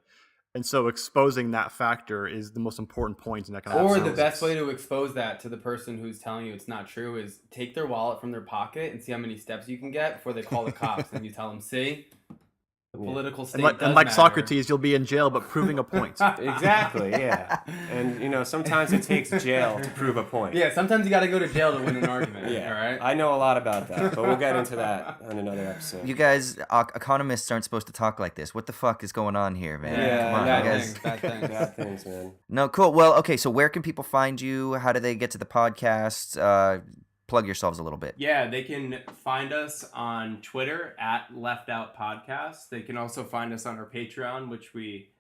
And so exposing that factor is the most important point in economic Or the analysis. best way to expose that to the person who's telling you it's not true is take their wallet from their pocket and see how many steps you can get before they call the cops. And you tell them, see, the political state And does like matter. Socrates, you'll be in jail, but proving a point. Exactly, yeah. And, sometimes it takes jail to prove a point. Yeah, sometimes you got to go to jail to win an argument. Yeah, All right. I know a lot about that, but we'll get into that on another episode. You guys, economists aren't supposed to talk like this. What the fuck is going on here, man? Yeah, Come on, bad you guys. things, bad things. Bad things, man. No, cool. Well, okay, so where can people find you? How do they get to the podcast? Plug yourselves a little bit. Yeah, they can find us on Twitter at Left Out Podcast. They can also find us on our Patreon, which we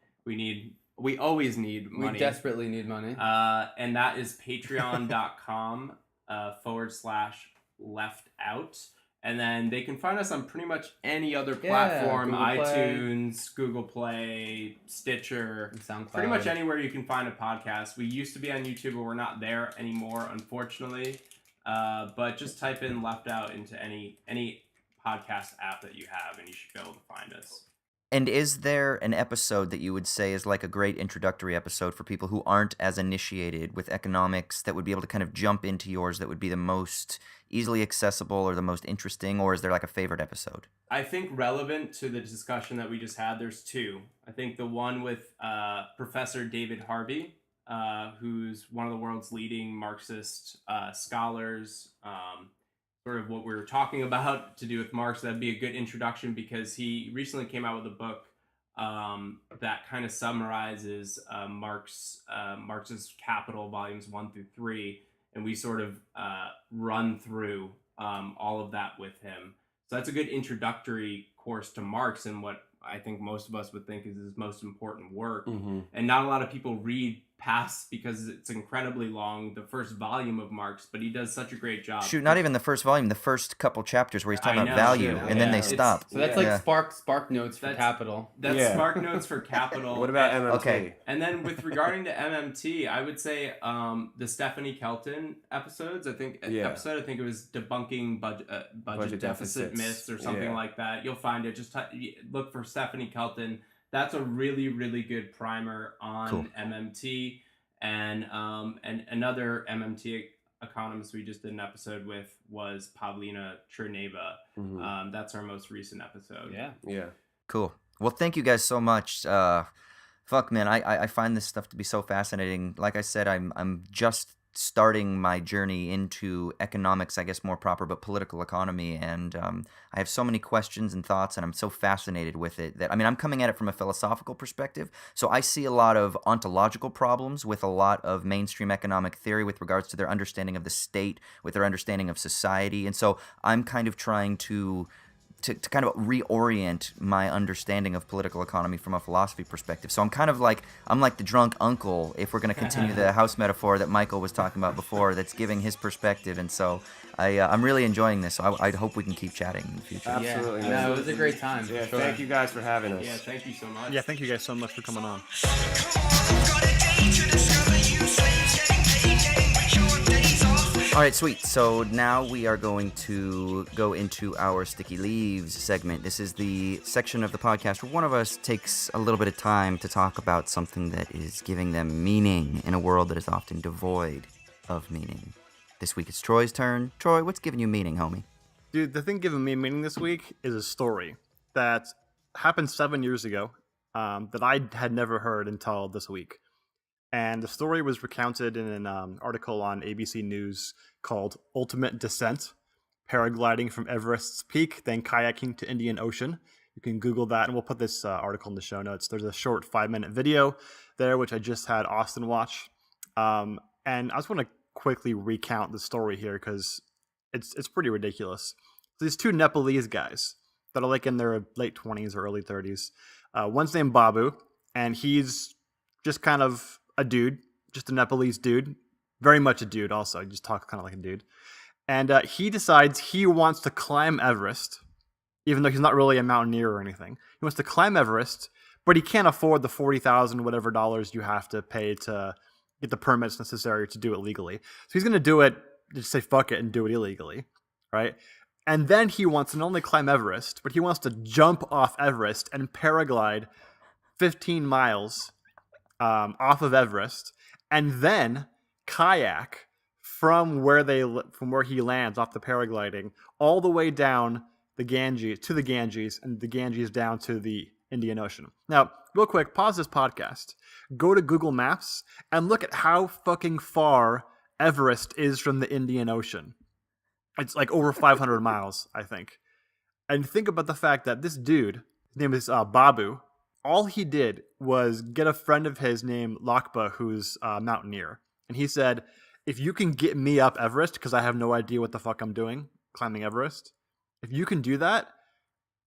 always need money. We desperately need money. And that is patreon.com /left out. And then they can find us on pretty much any other platform, Google Play. iTunes, Google Play, Stitcher, SoundCloud. pretty much anywhere you can find a podcast. We used to be on YouTube, but we're not there anymore, unfortunately. But just type in Left Out into any podcast app that you have, and you should be able to find us. And is there an episode that you would say is like a great introductory episode for people who aren't as initiated with economics that would be able to kind of jump into yours that would be the most easily accessible or the most interesting, or is there like a favorite episode? I think relevant to the discussion that we just had, there's two. I think the one with Professor David Harvey, who's one of the world's leading Marxist scholars, sort of what we were talking about to do with Marx. That'd be a good introduction because he recently came out with a book that kind of summarizes Marx's Capital volumes 1 through 3, and we sort of run through all of that with him. So that's a good introductory course to Marx and what I think most of us would think is his most important work. Mm-hmm. And not a lot of people read past, because it's incredibly long, the first volume of Marx, but he does such a great job. Shoot, not even the first volume, the first couple chapters where he's talking I about know, value, yeah, and then they it's- stop. So that's Yeah. like Spark Notes for That's- Capital. That's Yeah. Spark Notes for Capital. What about MMT? Okay. And then with regarding to MMT, I would say the Stephanie Kelton episodes. I think Yeah. it was debunking budget deficit deficits. myths or something Yeah. like that. You'll find it. Just look for Stephanie Kelton. That's a really, really good primer on Cool. MMT. And another MMT economist we just did an episode with was Pavlina Cherneva. Mhm. That's our most recent episode. Yeah. Yeah. Cool. Well, thank you guys so much. Fuck, man, I find this stuff to be so fascinating. Like I said, I'm just starting my journey into economics, I guess more proper, but political economy, and I have so many questions and thoughts, and I'm so fascinated with it that, I mean, I'm coming at it from a philosophical perspective, so I see a lot of ontological problems with a lot of mainstream economic theory with regards to their understanding of the state, with their understanding of society, and so I'm kind of trying to kind of reorient my understanding of political economy from a philosophy perspective. So I'm like the drunk uncle, if we're going to continue the house metaphor that Michael was talking about before, that's giving his perspective. And so I'm really enjoying this. So I hope we can keep chatting in the future. Absolutely. Yeah. man. No, it was a great time. Yeah, for sure. thank you guys for having us. Yeah, thank you so much. Yeah, thank you guys so much for coming on. Got a day to discover you slaves getting paid, getting rich on days off. All right, sweet. So now we are going to go into our Sticky Leaves segment. This is the section of the podcast where one of us takes a little bit of time to talk about something that is giving them meaning in a world that is often devoid of meaning. This week it's Troy's turn. Troy, what's giving you meaning, homie? Dude, the thing giving me meaning this week is a story that happened 7 years ago that I had never heard until this week. And the story was recounted in an article on ABC News called Ultimate Descent, Paragliding from Everest's Peak, then Kayaking to Indian Ocean. You can Google that, and we'll put this article in the show notes. There's a short 5-minute video there, which I just had Austin watch. And I just want to quickly recount the story here because it's pretty ridiculous. So these two Nepalese guys that are like in their late 20s or early 30s. One's named Babu, and he's just kind of a dude, just a Nepalese dude. Very much a dude also. He just talks kind of like a dude. And he decides he wants to climb Everest, even though he's not really a mountaineer or anything. He wants to climb Everest, but he can't afford the $40,000 whatever dollars you have to pay to get the permits necessary to do it legally. So he's going to do it, just say fuck it and do it illegally, right? And then he wants to not only climb Everest, but he wants to jump off Everest and paraglide 15 miles off of Everest, and then kayak from where he lands off the paragliding all the way down the Ganges and the Ganges down to the Indian Ocean. Now, real quick, pause this podcast, go to Google Maps, and look at how fucking far Everest is from the Indian Ocean. It's like over 500 miles, I think. And think about the fact that this dude, his name is Babu, all he did was get a friend of his named Lakba, who's a mountaineer. And he said, if you can get me up Everest, because I have no idea what the fuck I'm doing, climbing Everest, if you can do that,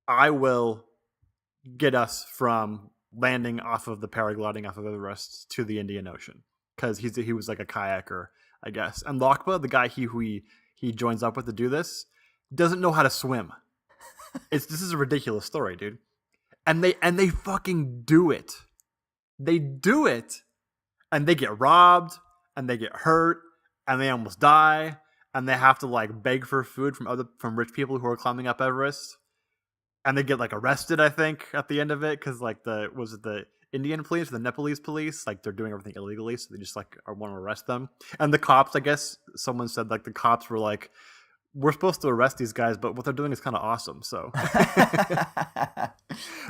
I will get us from landing off of the paragliding off of Everest to the Indian Ocean. Because he was like a kayaker, I guess. And Lakba, the guy who he joins up with to do this, doesn't know how to swim. This is a ridiculous story, dude. And they fucking do it. They do it. And they get robbed, and they get hurt, and they almost die, and they have to like beg for food from rich people who are climbing up Everest. And they get like arrested, I think, at the end of it, because like the Indian police or the Nepalese police, like they're doing everything illegally, so they just like want to arrest them. And the cops, I guess someone said like the cops were like, we're supposed to arrest these guys, but what they're doing is kind of awesome. So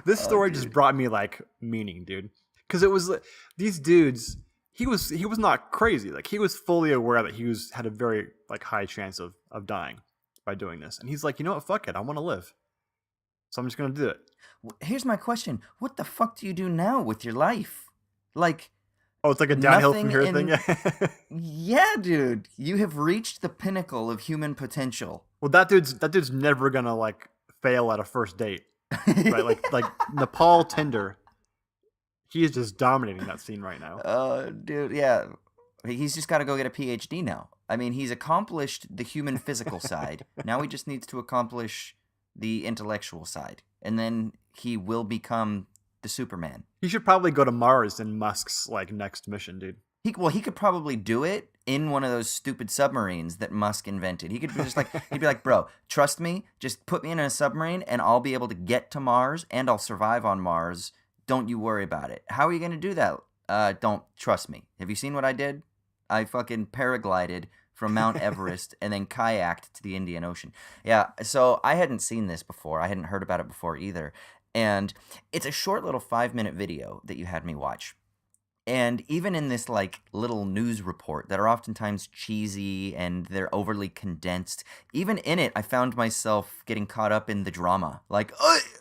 this story just brought me like meaning, dude, because it was these dudes. He was not crazy. Like he was fully aware that he had a very like high chance of dying by doing this, and he's like, you know what, fuck it, I want to live, so I'm just gonna do it. Here's my question: what the fuck do you do now with your life? Like, oh, it's like a downhill from here thing. Yeah, dude, you have reached the pinnacle of human potential. Well, that dude's never gonna like fail at a first date, right? like Nepal Tinder. He is just dominating that scene right now. Dude, yeah, he's just got to go get a PhD now. I mean, he's accomplished the human physical side. Now he just needs to accomplish the intellectual side, and then he will become the Superman. He should probably go to Mars in Musk's like next mission, dude. He could probably do it in one of those stupid submarines that Musk invented. He could be just like, he'd be like, bro, trust me, just put me in a submarine and I'll be able to get to Mars and I'll survive on Mars. Don't you worry about it. How are you going to do that? Don't trust me. Have you seen what I did? I fucking paraglided from Mount Everest and then kayaked to the Indian Ocean. Yeah, so I hadn't seen this before. I hadn't heard about it before either. And it's a short little 5-minute video that you had me watch. And even in this like little news report that are oftentimes cheesy and they're overly condensed, even in it, I found myself getting caught up in the drama. Like,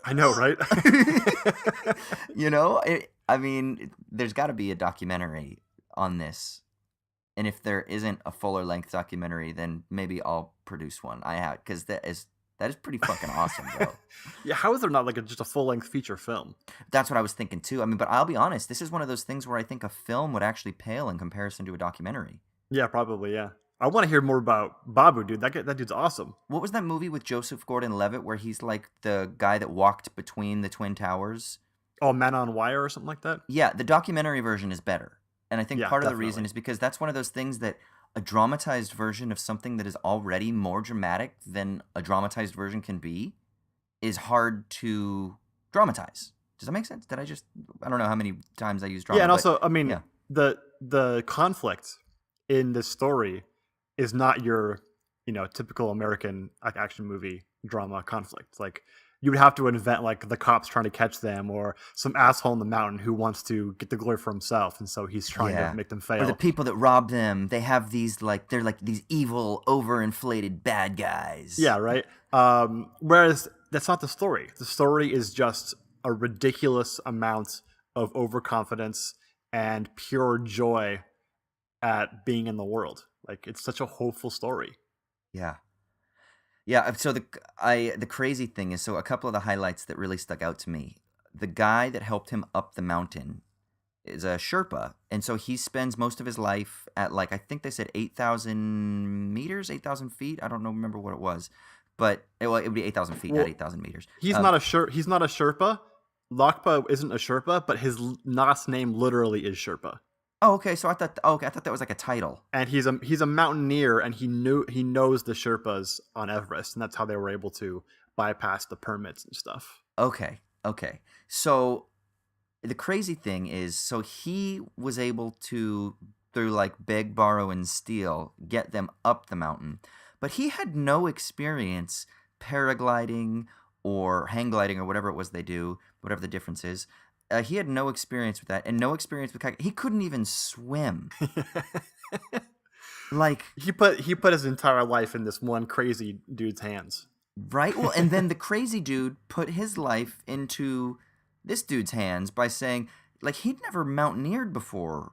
I know, right? You know, I mean, there's got to be a documentary on this. And if there isn't a fuller length documentary, then maybe I'll produce one. Because that is pretty fucking awesome, bro. Yeah, how is there not like just a full length feature film? That's what I was thinking too. I mean, but I'll be honest, this is one of those things where I think a film would actually pale in comparison to a documentary. Yeah, probably. Yeah, I want to hear more about Babu, dude. That dude's awesome. What was that movie with Joseph Gordon-Levitt where he's like the guy that walked between the Twin Towers? Oh, Man on Wire or something like that? Yeah, the documentary version is better. And I think part of the reason is because that's one of those things that a dramatized version of something that is already more dramatic than a dramatized version can be is hard to dramatize. Does that make sense? I don't know how many times I use drama. Yeah, and also, I mean, the conflict in this story is not your, typical American action movie drama conflict. Like, you would have to invent like the cops trying to catch them or some asshole in the mountain who wants to get the glory for himself, and so he's trying to make them fail. Or the people that rob them, they have these like they're like these evil, overinflated bad guys. Yeah, right. Whereas that's not the story. The story is just a ridiculous amount of overconfidence and pure joy at being in the world. Like, it's such a hopeful story. Yeah. Yeah, so the crazy thing is, so a couple of the highlights that really stuck out to me. The guy that helped him up the mountain is a Sherpa, and so he spends most of his life at, like, I think they said 8,000 meters, 8,000 feet. I don't remember what it was, but it would be 8,000 feet, Well, not 8,000 meters. He's not a Sherpa. Lakpa isn't a Sherpa, but his last name literally is Sherpa. Oh, okay. So I thought that was like a title. And he's a mountaineer, and he knows the Sherpas on Everest, and that's how they were able to bypass the permits and stuff. Okay. So the crazy thing is, so he was able to, through like beg, borrow, and steal, get them up the mountain, but he had no experience paragliding or hang gliding or whatever it was they do, whatever the difference is. He had no experience with that, and no experience with kayak. He couldn't even swim. Like he put his entire life in this one crazy dude's hands. Right? Well, and then the crazy dude put his life into this dude's hands by saying, like, he'd never mountaineered before.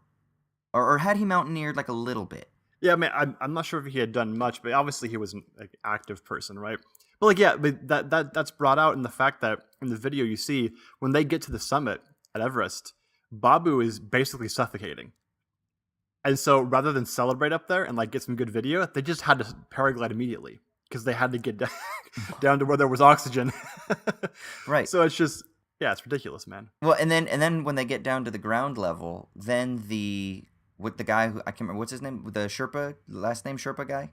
Or had he mountaineered, like, a little bit? Yeah, I mean, I'm not sure if he had done much, but obviously he was an active person, right? But, like, yeah, but that's brought out in the fact that in the video you see, when they get to the summit at Everest, Babu is basically suffocating. And so rather than celebrate up there and, like, get some good video, they just had to paraglide immediately because they had to get down to where there was oxygen. Right. So it's just, yeah, it's ridiculous, man. Well, and then when they get down to the ground level, then with the guy who, I can't remember, what's his name? The Sherpa, last name Sherpa guy?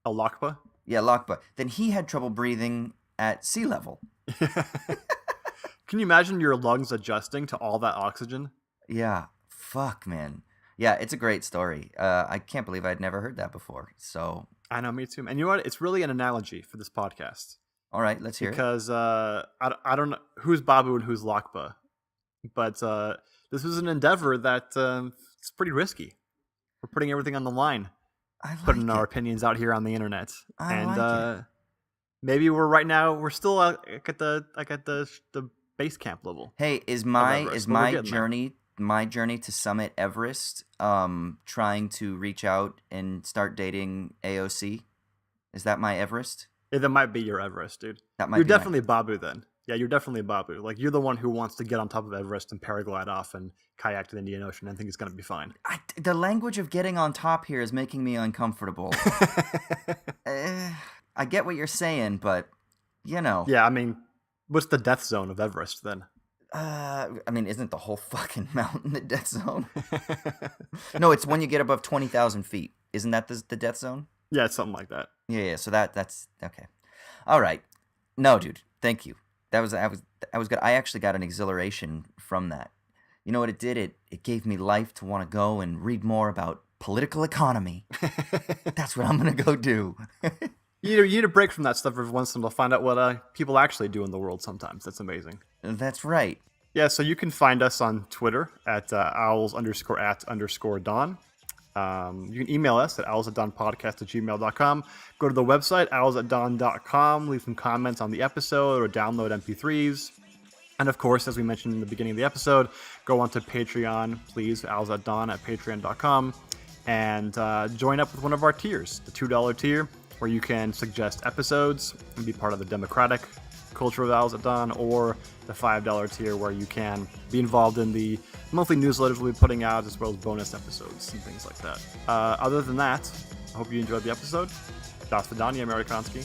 Al Lakpa? Yeah, Lakpa. Then he had trouble breathing at sea level. Can you imagine your lungs adjusting to all that oxygen? Yeah. Fuck, man. Yeah, it's a great story. I can't believe I'd never heard that before. So I know, me too. And you know what? It's really an analogy for this podcast. All right, let's hear because, I don't know who's Babu and who's Lakpa, but this was an endeavor that it's pretty risky. We're putting everything on the line, putting our opinions out here on the internet, maybe we're still at the base camp level. Hey, is my journey to summit Everest trying to reach out and start dating AOC? Is that my Everest? Yeah, that might be your Everest, dude. You're definitely Babu then. Yeah, you're definitely Babu. Like, you're the one who wants to get on top of Everest and paraglide off and kayak to the Indian Ocean. I think it's going to be fine. The language of getting on top here is making me uncomfortable. I get what you're saying, but, you know. Yeah, I mean, what's the death zone of Everest then? I mean, isn't the whole fucking mountain the death zone? No, it's when you get above 20,000 feet. Isn't that the death zone? Yeah, it's something like that. Yeah. So that's okay. All right. No, dude. Thank you. That was good. I actually got an exhilaration from that. You know what it did? It gave me life to want to go and read more about political economy. That's what I'm gonna go do. You need a break from that stuff every once in a while to find out what people actually do in the world sometimes. That's amazing. That's right. Yeah, so you can find us on Twitter at owls_at_dawn. You can email us at owlsatdawnpodcast@gmail.com. Go to the website, owlsatdawn.com. Leave some comments on the episode or download MP3s. And of course, as we mentioned in the beginning of the episode, go onto Patreon, please, owlsatdawn at patreon.com. And join up with one of our tiers, the $2 tier, where you can suggest episodes and be part of the democratic culture of Owls at Dawn, or the $5 tier where you can be involved in the monthly newsletters we'll be putting out, as well as bonus episodes and things like that. Other than that, I hope you enjoyed the episode. Das Vidania, Amerikanski.